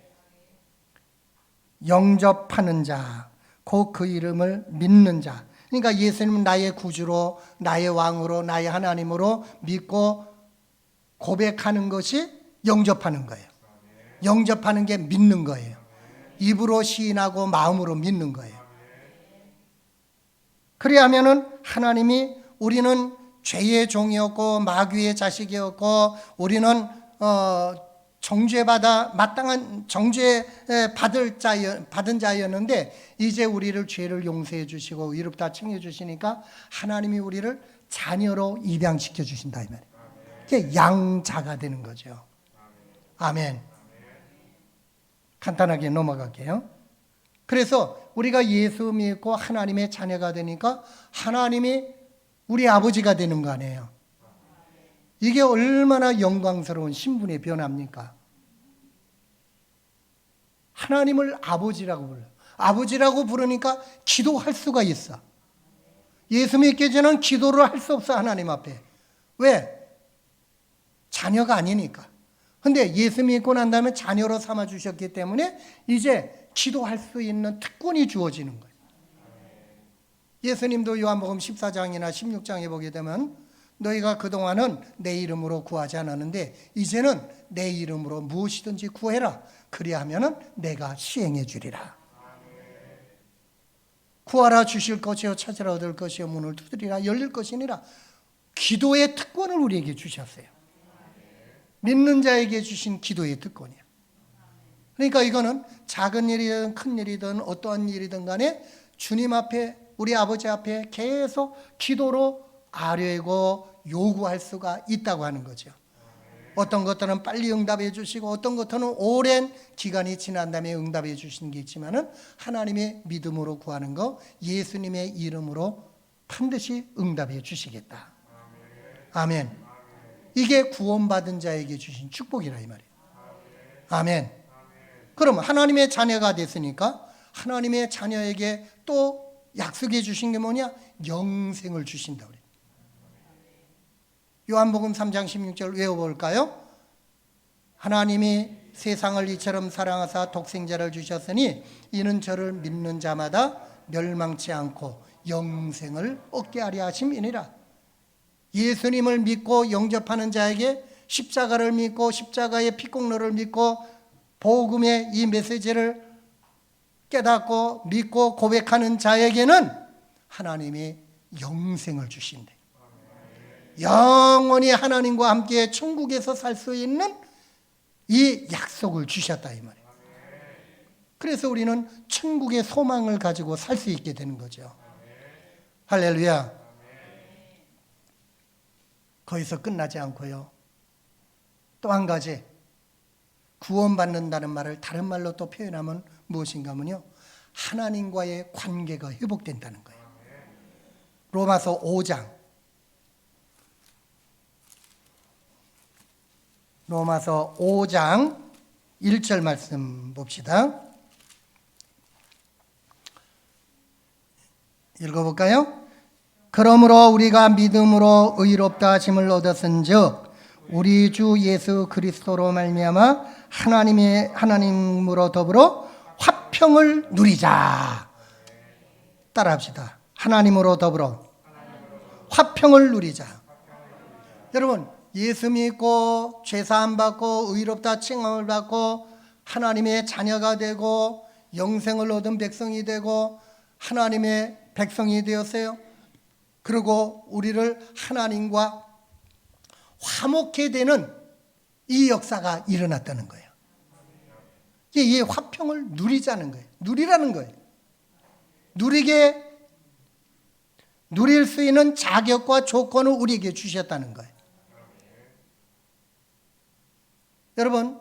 영접하는 자, 곧 그 이름을 믿는 자. 그러니까 예수님은 나의 구주로, 나의 왕으로, 나의 하나님으로 믿고 고백하는 것이 영접하는 거예요. 영접하는 게 믿는 거예요. 입으로 시인하고 마음으로 믿는 거예요. 그래야 하면은 하나님이 우리는 죄의 종이었고 마귀의 자식이었고 우리는 정죄받아 마땅한 정죄 받은 자였는데 이제 우리를 죄를 용서해 주시고 의롭다 칭해 주시니까 하나님이 우리를 자녀로 입양시켜 주신다 이 말이에요. 이게 양자가 되는 거죠. 아멘. 간단하게 넘어갈게요. 그래서 우리가 예수 믿고 하나님의 자녀가 되니까 하나님이 우리 아버지가 되는 거 아니에요. 이게 얼마나 영광스러운 신분의 변화입니까? 하나님을 아버지라고 불러요. 아버지라고 부르니까 기도할 수가 있어. 예수 믿기 전에는 기도를 할 수 없어 하나님 앞에. 왜? 자녀가 아니니까. 근데 예수 믿고 난 다음에 자녀로 삼아 주셨기 때문에 이제 기도할 수 있는 특권이 주어지는 거예요. 예수님도 요한복음 14장이나 16장에 보게 되면 너희가 그동안은 내 이름으로 구하지 않았는데 이제는 내 이름으로 무엇이든지 구해라. 그리하면은 내가 시행해 주리라. 구하라 주실 것이요 찾으라 얻을 것이요 문을 두드리라 열릴 것이니라. 기도의 특권을 우리에게 주셨어요. 믿는 자에게 주신 기도의 특권이야. 그러니까 이거는 작은 일이든 큰 일이든 어떠한 일이든 간에 주님 앞에 우리 아버지 앞에 계속 기도로 아뢰고 요구할 수가 있다고 하는 거죠. 어떤 것들은 빨리 응답해 주시고 어떤 것들은 오랜 기간이 지난 다음에 응답해 주시는 게 있지만은 하나님의 믿음으로 구하는 거 예수님의 이름으로 반드시 응답해 주시겠다. 아멘. 이게 구원받은 자에게 주신 축복이라 이 말이에요. 아멘. 그럼 하나님의 자녀가 됐으니까 하나님의 자녀에게 또 약속해 주신 게 뭐냐? 영생을 주신다 그래요. 요한복음 3장 16절 외워볼까요? 하나님이 세상을 이처럼 사랑하사 독생자를 주셨으니 이는 저를 믿는 자마다 멸망치 않고 영생을 얻게 하려 하심이니라. 예수님을 믿고 영접하는 자에게, 십자가를 믿고 십자가의 피공로를 믿고 복음의 이 메시지를 깨닫고 믿고 고백하는 자에게는 하나님이 영생을 주신대. 영원히 하나님과 함께 천국에서 살 수 있는 이 약속을 주셨다 이 말이에요. 그래서 우리는 천국의 소망을 가지고 살 수 있게 되는 거죠. 할렐루야. 거기서 끝나지 않고요. 또 한 가지, 구원받는다는 말을 다른 말로 또 표현하면 무엇인가 하면요, 하나님과의 관계가 회복된다는 거예요. 로마서 5장 1절 말씀 봅시다. 읽어볼까요? 그러므로 우리가 믿음으로 의롭다 하심을 얻었은즉 우리 주 예수 그리스도로 말미암아 하나님으로 더불어 화평을 누리자. 따라합시다. 하나님으로 더불어 화평을 누리자. 여러분, 예수 믿고 죄사함 받고 의롭다 칭함을 받고 하나님의 자녀가 되고 영생을 얻은 백성이 되고 하나님의 백성이 되었어요. 그리고 우리를 하나님과 화목해 되는 이 역사가 일어났다는 거예요. 이 화평을 누리자는 거예요. 누리라는 거예요. 누릴 수 있는 자격과 조건을 우리에게 주셨다는 거예요. 여러분,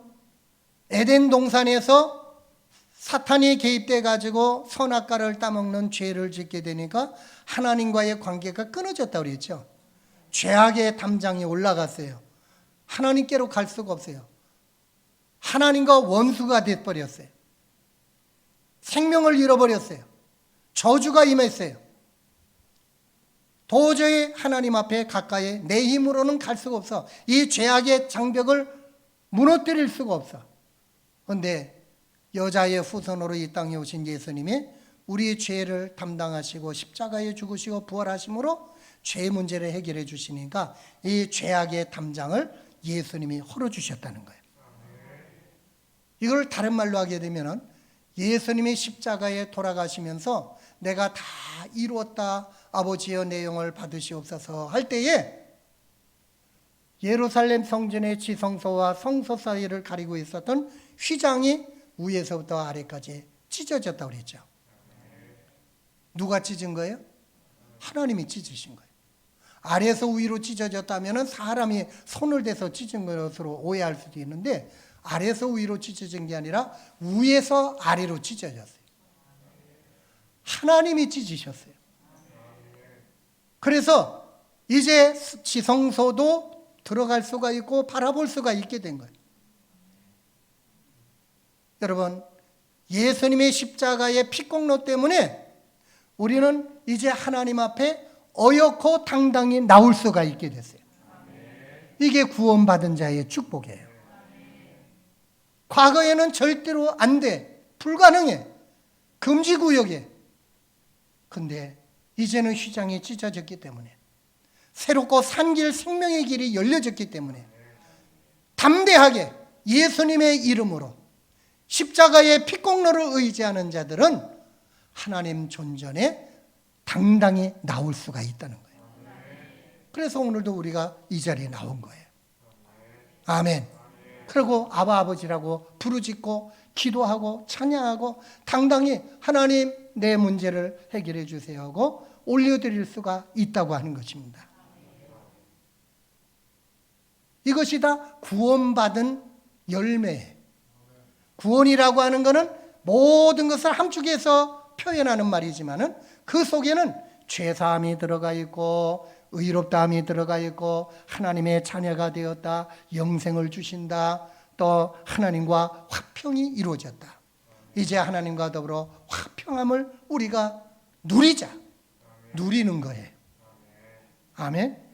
에덴 동산에서 사탄이 개입돼 가지고 선악과를 따먹는 죄를 짓게 되니까 하나님과의 관계가 끊어졌다고 그랬죠. 죄악의 담장이 올라갔어요. 하나님께로 갈 수가 없어요. 하나님과 원수가 돼버렸어요. 생명을 잃어버렸어요. 저주가 임했어요. 도저히 하나님 앞에 가까이 내 힘으로는 갈 수가 없어. 이 죄악의 장벽을 무너뜨릴 수가 없어. 그런데 여자의 후손으로 이 땅에 오신 예수님이 우리의 죄를 담당하시고 십자가에 죽으시고 부활하심으로 죄 문제를 해결해 주시니까 이 죄악의 담장을 예수님이 헐어주셨다는 거예요. 이걸 다른 말로 하게 되면 예수님이 십자가에 돌아가시면서 내가 다 이루었다 아버지여 내 영을 받으시옵소서 할 때에 예루살렘 성전의 지성소와 성소 사이를 가리고 있었던 휘장이 위에서부터 아래까지 찢어졌다고 그랬죠. 누가 찢은 거예요? 하나님이 찢으신 거예요. 아래에서 위로 찢어졌다면 사람이 손을 대서 찢은 것으로 오해할 수도 있는데 아래에서 위로 찢어진 게 아니라 위에서 아래로 찢어졌어요. 하나님이 찢으셨어요. 그래서 이제 지성소도 들어갈 수가 있고 바라볼 수가 있게 된 거예요. 여러분, 예수님의 십자가의 피공로 때문에 우리는 이제 하나님 앞에 어여코 당당히 나올 수가 있게 됐어요. 이게 구원받은 자의 축복이에요. 과거에는 절대로 안 돼. 불가능해. 금지구역에. 근데 이제는 휘장이 찢어졌기 때문에 새롭고 산 길 생명의 길이 열려졌기 때문에 담대하게 예수님의 이름으로 십자가의 피공로를 의지하는 자들은 하나님 존전에 당당히 나올 수가 있다는 거예요. 그래서 오늘도 우리가 이 자리에 나온 거예요. 아멘. 그리고 아바 아버지라고 부르짖고 기도하고 찬양하고 당당히 하나님 내 문제를 해결해 주세요 하고 올려드릴 수가 있다고 하는 것입니다. 이것이 다 구원받은 열매예요. 구원이라고 하는 것은 모든 것을 함축해서 표현하는 말이지만은 그 속에는 죄사함이 들어가 있고 의롭다함이 들어가 있고 하나님의 자녀가 되었다, 영생을 주신다, 또 하나님과 화평이 이루어졌다. 이제 하나님과 더불어 화평함을 우리가 누리자. 누리는 거예요. 아멘.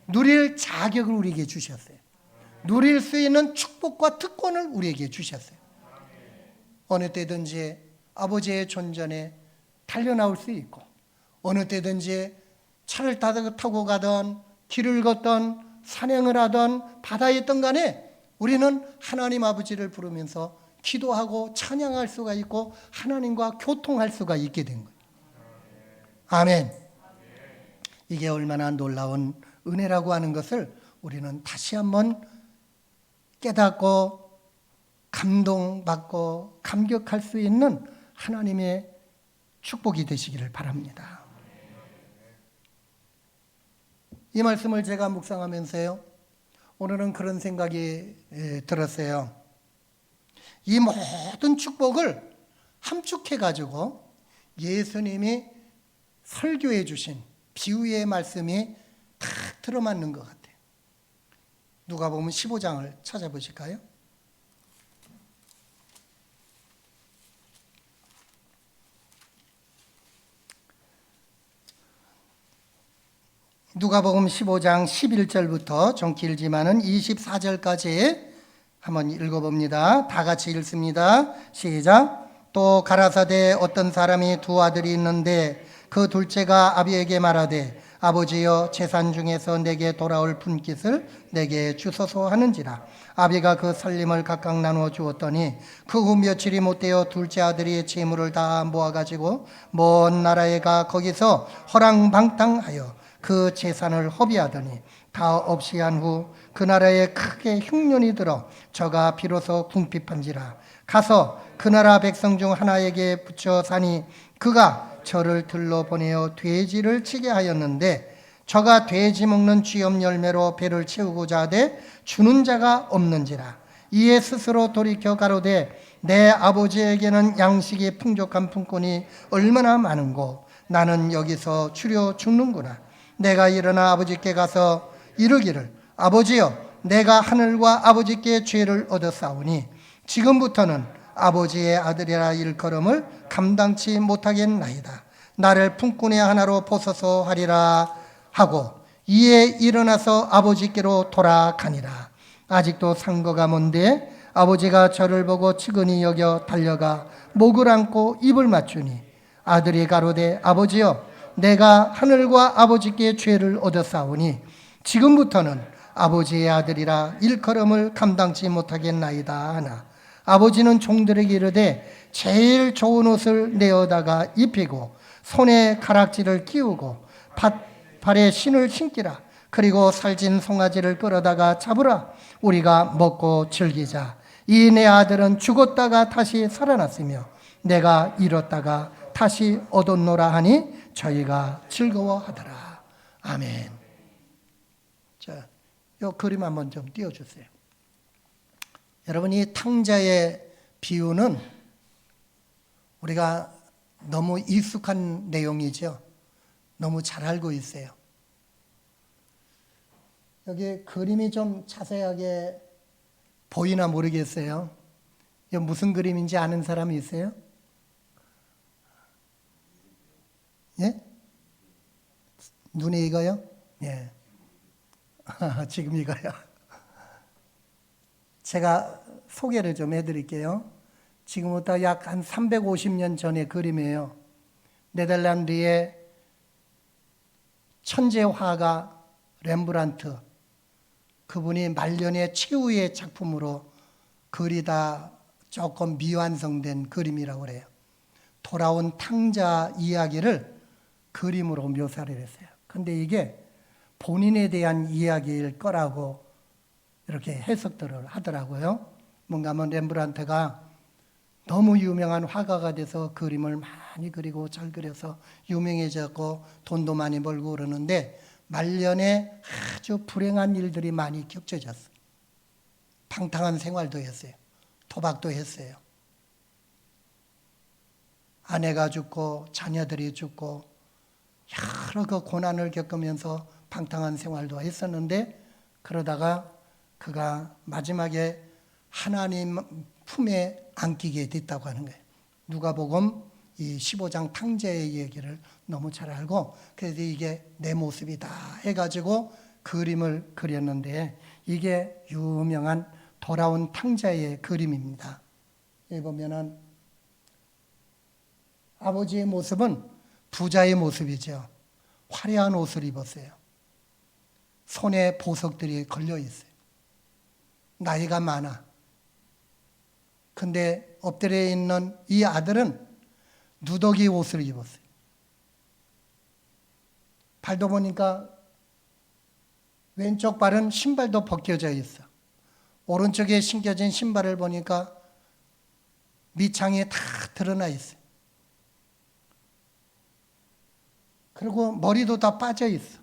누릴 자격을 우리에게 주셨어요. 누릴 수 있는 축복과 특권을 우리에게 주셨어요. 어느 때든지 아버지의 존전에 달려나올 수 있고 어느 때든지 차를 타고 가던 길을 걷던 산행을 하던 바다에 있던 간에 우리는 하나님 아버지를 부르면서 기도하고 찬양할 수가 있고 하나님과 교통할 수가 있게 된 거예요. 아멘. 이게 얼마나 놀라운 은혜라고 하는 것을 우리는 다시 한번 깨닫고 감동받고 감격할 수 있는 하나님의 축복이 되시기를 바랍니다. 이 말씀을 제가 묵상하면서요, 오늘은 그런 생각이 들었어요. 이 모든 축복을 함축해가지고 예수님이 설교해 주신 비유의 말씀이 다 들어맞는 것 같아요. 누가복음 15장을 찾아보실까요? 누가복음 15장 11절부터 좀 길지만은 24절까지 한번 읽어봅니다. 다 같이 읽습니다. 시작. 또 가라사대 어떤 사람이 두 아들이 있는데 그 둘째가 아비에게 말하되 아버지여 재산 중에서 내게 돌아올 분깃을 내게 주소서 하는지라. 아비가 그 살림을 각각 나누어 주었더니 그 후 며칠이 못되어 둘째 아들이 재물을 다 모아가지고 먼 나라에 가 거기서 허랑방탕하여 그 재산을 허비하더니 다 없이 한 후 그 나라에 크게 흉년이 들어 저가 비로소 궁핍한지라. 가서 그 나라 백성 중 하나에게 붙여 사니 그가 저를 들러 보내어 돼지를 치게 하였는데 저가 돼지 먹는 쥐염 열매로 배를 채우고자 하되 주는 자가 없는지라. 이에 스스로 돌이켜 가로되 내 아버지에게는 양식이 풍족한 품꾼이 얼마나 많은고 나는 여기서 추려 죽는구나. 내가 일어나 아버지께 가서 이르기를 아버지여 내가 하늘과 아버지께 죄를 얻었사오니 지금부터는 아버지의 아들이라 일컬음을 감당치 못하겠나이다. 나를 품꾼의 하나로 보소서 하리라 하고 이에 일어나서 아버지께로 돌아가니라. 아직도 상거가 먼데 아버지가 저를 보고 측은히 여겨 달려가 목을 안고 입을 맞추니 아들이 가로되 아버지여 내가 하늘과 아버지께 죄를 얻었사오니 지금부터는 아버지의 아들이라 일컬음을 감당치 못하겠나이다 하나 아버지는 종들에게 이르되 제일 좋은 옷을 내어다가 입히고 손에 가락지를 끼우고 발에 신을 신기라. 그리고 살진 송아지를 끌어다가 잡으라. 우리가 먹고 즐기자. 이 내 아들은 죽었다가 다시 살아났으며 내가 잃었다가 다시 얻었노라 하니 저희가 즐거워하더라. 아멘. 자, 이 그림 한번 좀 띄워주세요. 여러분, 이 탕자의 비유는 우리가 너무 익숙한 내용이죠. 너무 잘 알고 있어요. 여기 그림이 좀 자세하게 보이나 모르겠어요. 이게 무슨 그림인지 아는 사람이 있어요? 예? 눈에 익어요? 예. 지금 익어요. 제가 소개를 좀 해드릴게요. 지금부터 약 한 350년 전의 그림이에요. 네덜란드의 천재 화가 렘브란트, 그분이 말년의 최후의 작품으로 그리다 조금 미완성된 그림이라고 그래요. 돌아온 탕자 이야기를 그림으로 묘사를 했어요. 근데 이게 본인에 대한 이야기일 거라고 이렇게 해석들을 하더라고요. 뭔가 하면 렘브란트가 너무 유명한 화가가 돼서 그림을 많이 그리고 잘 그려서 유명해졌고 돈도 많이 벌고 그러는데 말년에 아주 불행한 일들이 많이 겹쳐졌어요. 방탕한 생활도 했어요. 도박도 했어요. 아내가 죽고 자녀들이 죽고 여러 그 고난을 겪으면서 방탕한 생활도 했었는데 그러다가 그가 마지막에 하나님 품에 안기게 됐다고 하는 거예요. 누가복음 이 15장 탕자의 얘기를 너무 잘 알고 그래서 이게 내 모습이다 해가지고 그림을 그렸는데 이게 유명한 돌아온 탕자의 그림입니다. 여기 보면은 아버지의 모습은 부자의 모습이죠. 화려한 옷을 입었어요. 손에 보석들이 걸려 있어요. 나이가 많아. 근데 엎드려 있는 이 아들은 누더기 옷을 입었어요. 발도 보니까 왼쪽 발은 신발도 벗겨져 있어. 오른쪽에 신겨진 신발을 보니까 밑창이 다 드러나 있어요. 그리고 머리도 다 빠져 있어.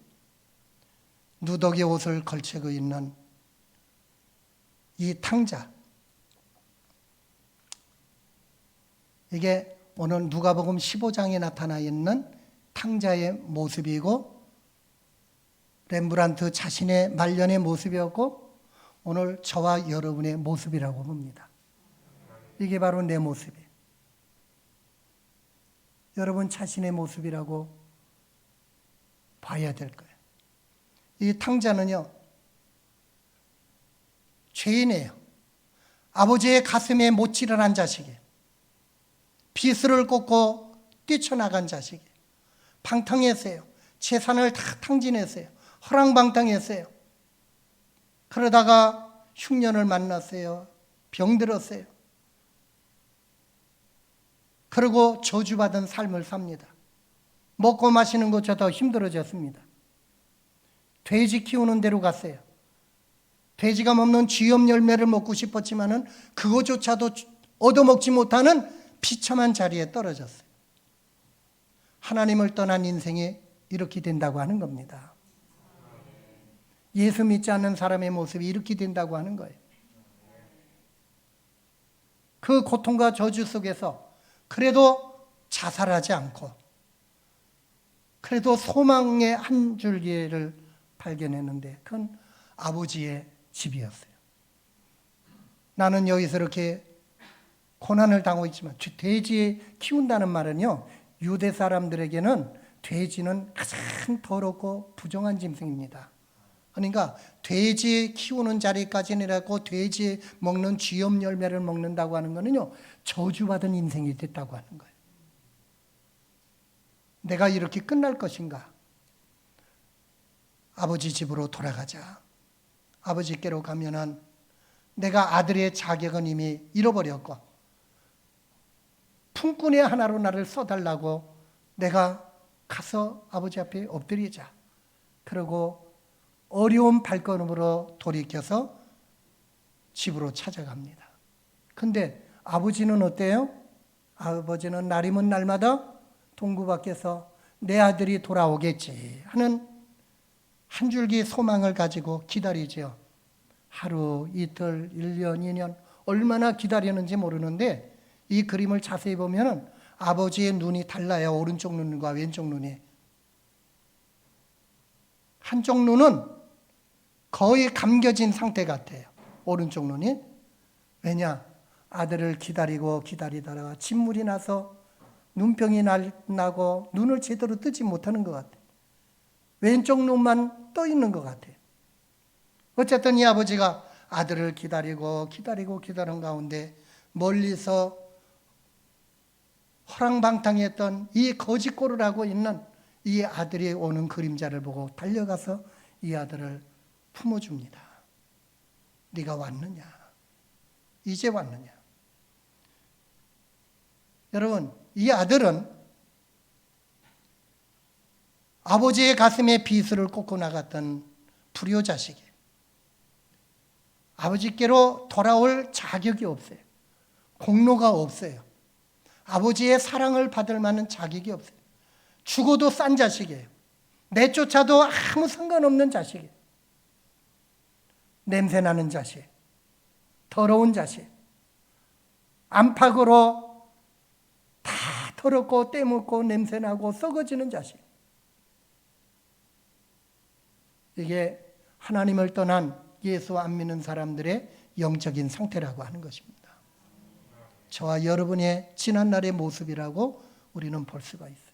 누더기 옷을 걸치고 있는 이 탕자. 이게 오늘 누가복음 15장에 나타나 있는 탕자의 모습이고, 렘브란트 자신의 말년의 모습이었고, 오늘 저와 여러분의 모습이라고 봅니다. 이게 바로 내 모습이에요. 여러분 자신의 모습이라고 봐야 될 거예요. 이 탕자는요, 죄인이에요. 아버지의 가슴에 못질을 한 자식이에요. 비수를 꽂고 뛰쳐나간 자식이에요. 방탕했어요. 재산을 다 탕진했어요. 허랑방탕했어요. 그러다가 흉년을 만났어요. 병들었어요. 그리고 저주받은 삶을 삽니다. 먹고 마시는 것조차 더 힘들어졌습니다. 돼지 키우는 데로 갔어요. 돼지가 먹는 쥐염 열매를 먹고 싶었지만은 그것조차도 얻어먹지 못하는 비참한 자리에 떨어졌어요. 하나님을 떠난 인생이 이렇게 된다고 하는 겁니다. 예수 믿지 않는 사람의 모습이 이렇게 된다고 하는 거예요. 그 고통과 저주 속에서 그래도 자살하지 않고, 그래도 소망의 한 줄기를 발견했는데 그건 아버지의 집이었어요. 나는 여기서 이렇게 고난을 당하고 있지만, 돼지 키운다는 말은요, 유대 사람들에게는 돼지는 가장 더럽고 부정한 짐승입니다. 그러니까 돼지 키우는 자리까지는이라고 돼지 먹는 쥐염 열매를 먹는다고 하는 거는요, 저주받은 인생이 됐다고 하는 거예요. 내가 이렇게 끝날 것인가? 아버지 집으로 돌아가자. 아버지께로 가면은 내가 아들의 자격은 이미 잃어버렸고, 품꾼의 하나로 나를 써달라고 내가 가서 아버지 앞에 엎드리자. 그리고 어려운 발걸음으로 돌이켜서 집으로 찾아갑니다. 근데 아버지는 어때요? 아버지는 날이면 날마다 동구 밖에서 내 아들이 돌아오겠지 하는 한 줄기 소망을 가지고 기다리죠. 하루, 이틀, 1년, 2년 얼마나 기다리는지 모르는데, 이 그림을 자세히 보면 아버지의 눈이 달라요. 오른쪽 눈과 왼쪽 눈이. 한쪽 눈은 거의 감겨진 상태 같아요. 오른쪽 눈이. 왜냐? 아들을 기다리고 기다리다가 진물이 나서 눈병이 나고 눈을 제대로 뜨지 못하는 것 같아요. 왼쪽 눈만 떠 있는 것 같아요. 어쨌든 이 아버지가 아들을 기다리고 기다린 가운데 멀리서 허랑방탕했던 이 거짓골을 하고 있는 이 아들이 오는 그림자를 보고 달려가서 이 아들을 품어줍니다. 네가 왔느냐? 이제 왔느냐? 여러분, 이 아들은 아버지의 가슴에 비수를 꽂고 나갔던 불효자식이에요. 아버지께로 돌아올 자격이 없어요. 공로가 없어요. 아버지의 사랑을 받을 만한 자격이 없어요. 죽어도 싼 자식이에요. 내쫓아도 아무 상관없는 자식이에요. 냄새나는 자식, 더러운 자식, 안팎으로 다 더럽고 때묻고 냄새나고 썩어지는 자식. 이게 하나님을 떠난 예수 안 믿는 사람들의 영적인 상태라고 하는 것입니다. 저와 여러분의 지난날의 모습이라고 우리는 볼 수가 있어요.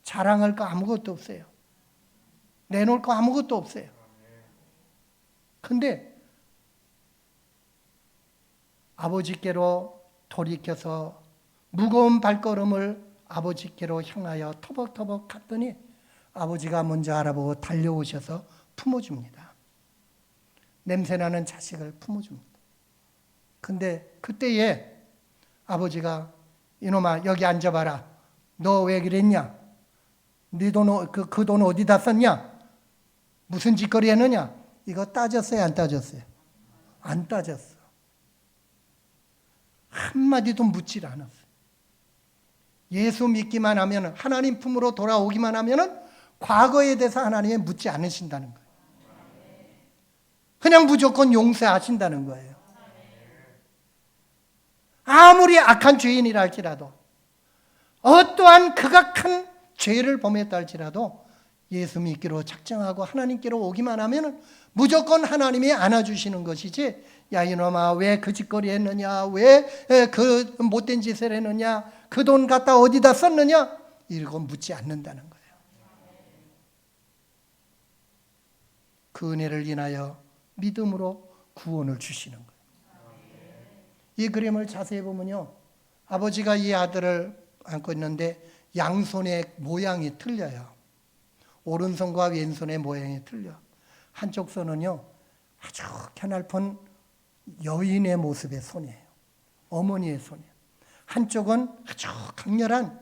자랑할 거 아무것도 없어요. 내놓을 거 아무것도 없어요. 근데 아버지께로 돌이켜서 무거운 발걸음을 아버지께로 향하여 터벅터벅 갔더니 아버지가 먼저 알아보고 달려오셔서 품어줍니다. 냄새나는 자식을 품어줍니다. 근데 그때에 아버지가 이놈아 여기 앉아봐라. 너 왜 그랬냐? 네 돈, 그 돈 어디다 썼냐? 무슨 짓거리 했느냐? 이거 따졌어요? 안 따졌어요? 안 따졌어. 한마디도 묻질 않았어요. 예수 믿기만 하면, 하나님 품으로 돌아오기만 하면 과거에 대해서 하나님이 묻지 않으신다는 거예요. 그냥 무조건 용서하신다는 거예요. 아무리 악한 죄인이라 할지라도, 어떠한 극악한 죄를 범했다 할지라도 예수 믿기로 작정하고 하나님께로 오기만 하면 무조건 하나님이 안아주시는 것이지, 야 이놈아 왜 그 짓거리 했느냐, 왜 그 못된 짓을 했느냐, 그 돈 갖다 어디다 썼느냐, 이런 묻지 않는다는 거예요. 그 은혜를 인하여 믿음으로 구원을 주시는 거예요. 이 그림을 자세히 보면요, 아버지가 이 아들을 안고 있는데 양손의 모양이 틀려요. 오른손과 왼손의 모양이 틀려. 한쪽 손은요 아주 겨날픈 여인의 모습의 손이에요. 어머니의 손이에요. 한쪽은 아주 강렬한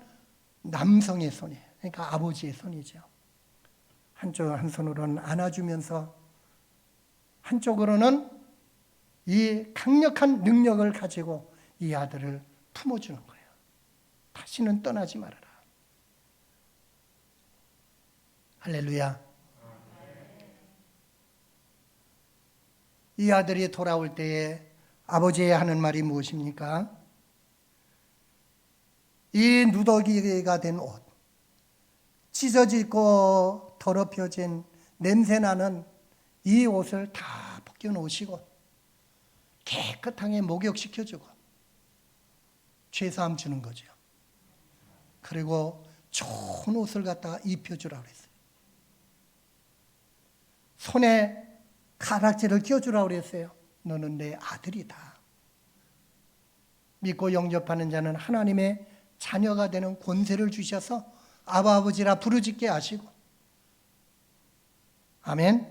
남성의 손이에요. 그러니까 아버지의 손이죠. 한 손으로는 안아주면서 한쪽으로는 이 강력한 능력을 가지고 이 아들을 품어주는 거예요. 다시는 떠나지 말아라. 할렐루야. 이 아들이 돌아올 때에 아버지의 하는 말이 무엇입니까? 이 누더기가 된 옷, 찢어지고 더럽혀진 냄새나는 이 옷을 다 벗겨놓으시고 깨끗하게 목욕시켜주고 죄사함 주는 거죠. 그리고 좋은 옷을 갖다가 입혀주라고 그랬어요. 손에 가락지를 끼워주라고 그랬어요. 너는 내 아들이다. 믿고 영접하는 자는 하나님의 자녀가 되는 권세를 주셔서 아바 아버지라 부르짖게 하시고, 아멘.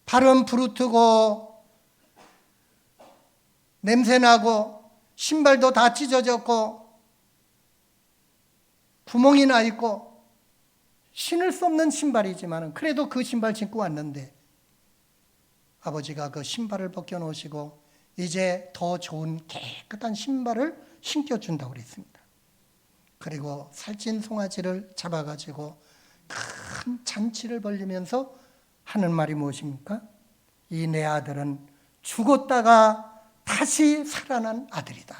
발은 부르트고 냄새나고 신발도 다 찢어졌고 구멍이 나 있고 신을 수 없는 신발이지만 그래도 그 신발 신고 왔는데 아버지가 그 신발을 벗겨놓으시고 이제 더 좋은 깨끗한 신발을 신겨준다고 그랬습니다. 그리고 살찐 송아지를 잡아가지고 큰 잔치를 벌리면서 하는 말이 무엇입니까? 이 내 아들은 죽었다가 다시 살아난 아들이다.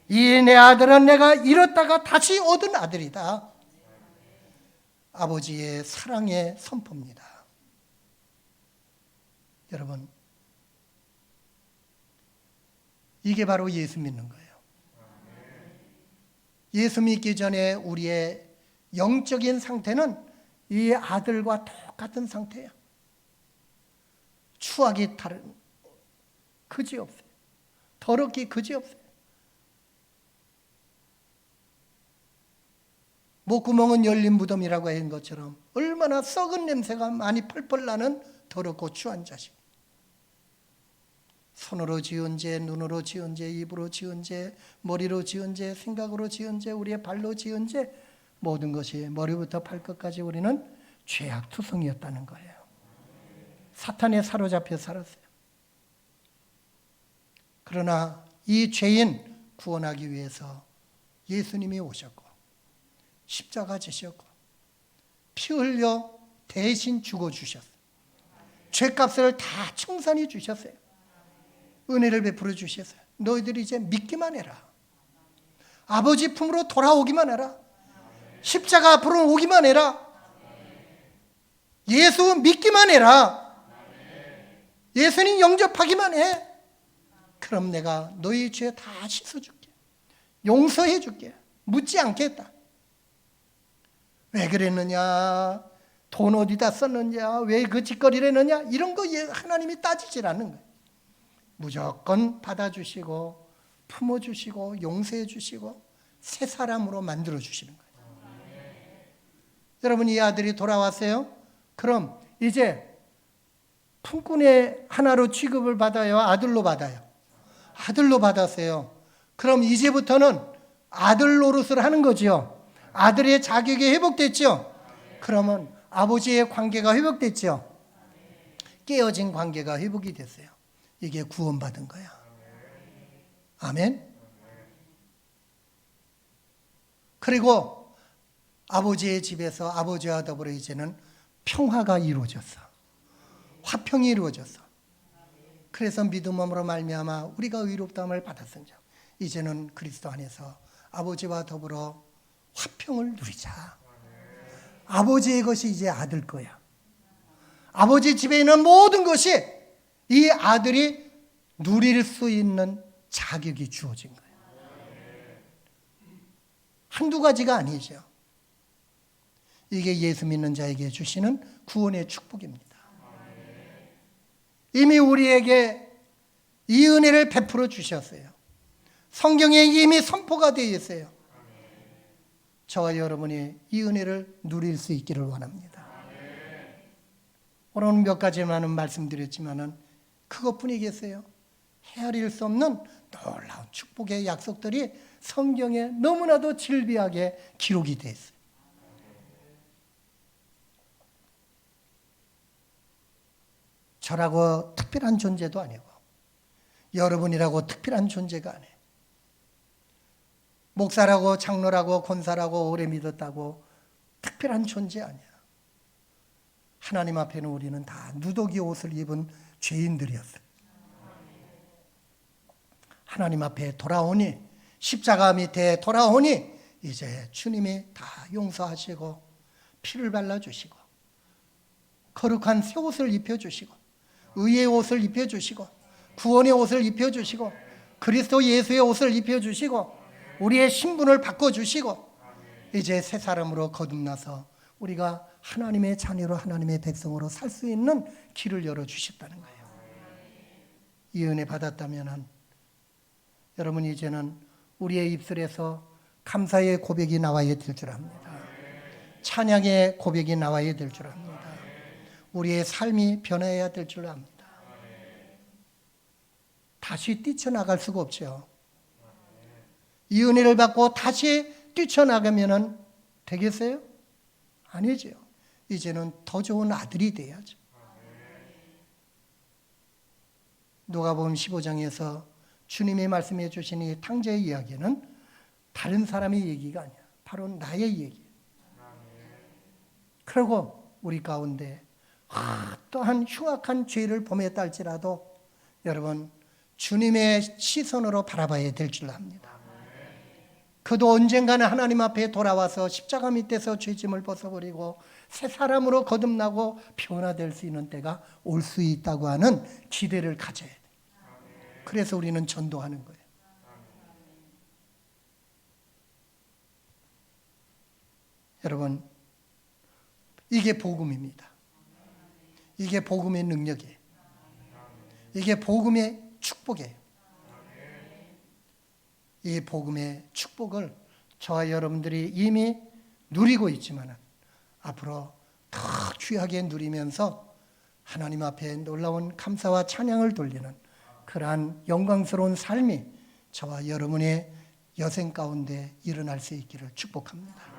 이 내 아들은 내가 잃었다가 다시 얻은 아들이다. 아버지의 사랑의 선포입니다. 여러분, 이게 바로 예수 믿는 거예요. 예수 믿기 전에 우리의 영적인 상태는 이 아들과 똑같은 상태예요. 추악이 다른 그지 없어요. 더럽기 그지 없어요. 목구멍은 열린 무덤이라고 한 것처럼 얼마나 썩은 냄새가 많이 펄펄 나는 더럽고 추한 자식. 손으로 지은 죄, 눈으로 지은 죄, 입으로 지은 죄, 머리로 지은 죄, 생각으로 지은 죄, 우리의 발로 지은 죄, 모든 것이 머리부터 발끝까지 우리는 죄악투성이었다는 거예요. 사탄에 사로잡혀 살았어요. 그러나 이 죄인 구원하기 위해서 예수님이 오셨고 십자가 지셨고 피 흘려 대신 죽어주셨어요. 죄값을 다 청산해 주셨어요. 은혜를 베풀어 주셨어요. 너희들이 이제 믿기만 해라. 아버지 품으로 돌아오기만 해라. 십자가 앞으로 오기만 해라. 예수 믿기만 해라. 예수님 영접하기만 해. 그럼 내가 너희 죄 다 씻어줄게. 용서해줄게. 묻지 않겠다. 왜 그랬느냐, 돈 어디다 썼느냐, 왜 그 짓거리를 했느냐, 이런 거 하나님이 따지질 않는 거예요. 무조건 받아주시고 품어주시고 용서해주시고 새 사람으로 만들어 주시는 거예요. 여러분, 이 아들이 돌아왔어요? 그럼 이제 품꾼의 하나로 취급을 받아요? 아들로 받아요? 아들로 받았어요. 그럼 이제부터는 아들 노릇을 하는 거죠. 아들의 자격이 회복됐죠. 그러면 아버지의 관계가 회복됐죠. 깨어진 관계가 회복이 됐어요. 이게 구원받은 거야. 아멘. 그리고 아버지의 집에서 아버지와 더불어 이제는 평화가 이루어졌어. 화평이 이루어졌어. 그래서 믿음으로 말미암아 우리가 의롭다함을 받았은즉 이제는 그리스도 안에서 아버지와 더불어 화평을 누리자. 아버지의 것이 이제 아들 거야. 아버지 집에 있는 모든 것이 이 아들이 누릴 수 있는 자격이 주어진 거예요. 한두 가지가 아니죠. 이게 예수 믿는 자에게 주시는 구원의 축복입니다. 이미 우리에게 이 은혜를 베풀어 주셨어요. 성경에 이미 선포가 되어 있어요. 저와 여러분이 이 은혜를 누릴 수 있기를 원합니다. 오늘은 몇 가지만은 말씀드렸지만은 그것뿐이겠어요. 헤아릴 수 없는 놀라운 축복의 약속들이 성경에 너무나도 질비하게 기록이 되어 있어요. 저라고 특별한 존재도 아니고 여러분이라고 특별한 존재가 아니에요. 목사라고 장로라고 권사라고 오래 믿었다고 특별한 존재 아니야. 하나님 앞에는 우리는 다 누더기 옷을 입은 죄인들이었어요. 하나님 앞에 돌아오니, 십자가 밑에 돌아오니 이제 주님이 다 용서하시고 피를 발라주시고 거룩한 새 옷을 입혀주시고 의의 옷을 입혀주시고 구원의 옷을 입혀주시고 그리스도 예수의 옷을 입혀주시고 우리의 신분을 바꿔주시고 이제 새 사람으로 거듭나서 우리가 하나님의 자녀로 하나님의 백성으로 살 수 있는 길을 열어주셨다는 거예요. 이 은혜 받았다면 여러분 이제는 우리의 입술에서 감사의 고백이 나와야 될 줄 압니다. 찬양의 고백이 나와야 될 줄 압니다. 우리의 삶이 변해야 될 줄 압니다. 다시 뛰쳐나갈 수가 없죠. 이 은혜를 받고 다시 뛰쳐나가면 되겠어요? 아니죠. 이제는 더 좋은 아들이 돼야죠. 누가복음 15장에서 주님이 말씀해 주신 이 탕자의 이야기는 다른 사람의 얘기가 아니야. 바로 나의 얘기예요. 그리고 우리 가운데 어떠한 흉악한 죄를 범했다 할지라도 여러분 주님의 시선으로 바라봐야 될 줄 압니다. 그도 언젠가는 하나님 앞에 돌아와서 십자가 밑에서 죄짐을 벗어버리고 새 사람으로 거듭나고 변화될 수 있는 때가 올 수 있다고 하는 기대를 가져야 돼요. 그래서 우리는 전도하는 거예요. 여러분, 이게 복음입니다. 이게 복음의 능력이에요. 이게 복음의 축복이에요. 이 복음의 축복을 저와 여러분들이 이미 누리고 있지만 앞으로 더 귀하게 누리면서 하나님 앞에 놀라운 감사와 찬양을 돌리는 그러한 영광스러운 삶이 저와 여러분의 여생 가운데 일어날 수 있기를 축복합니다.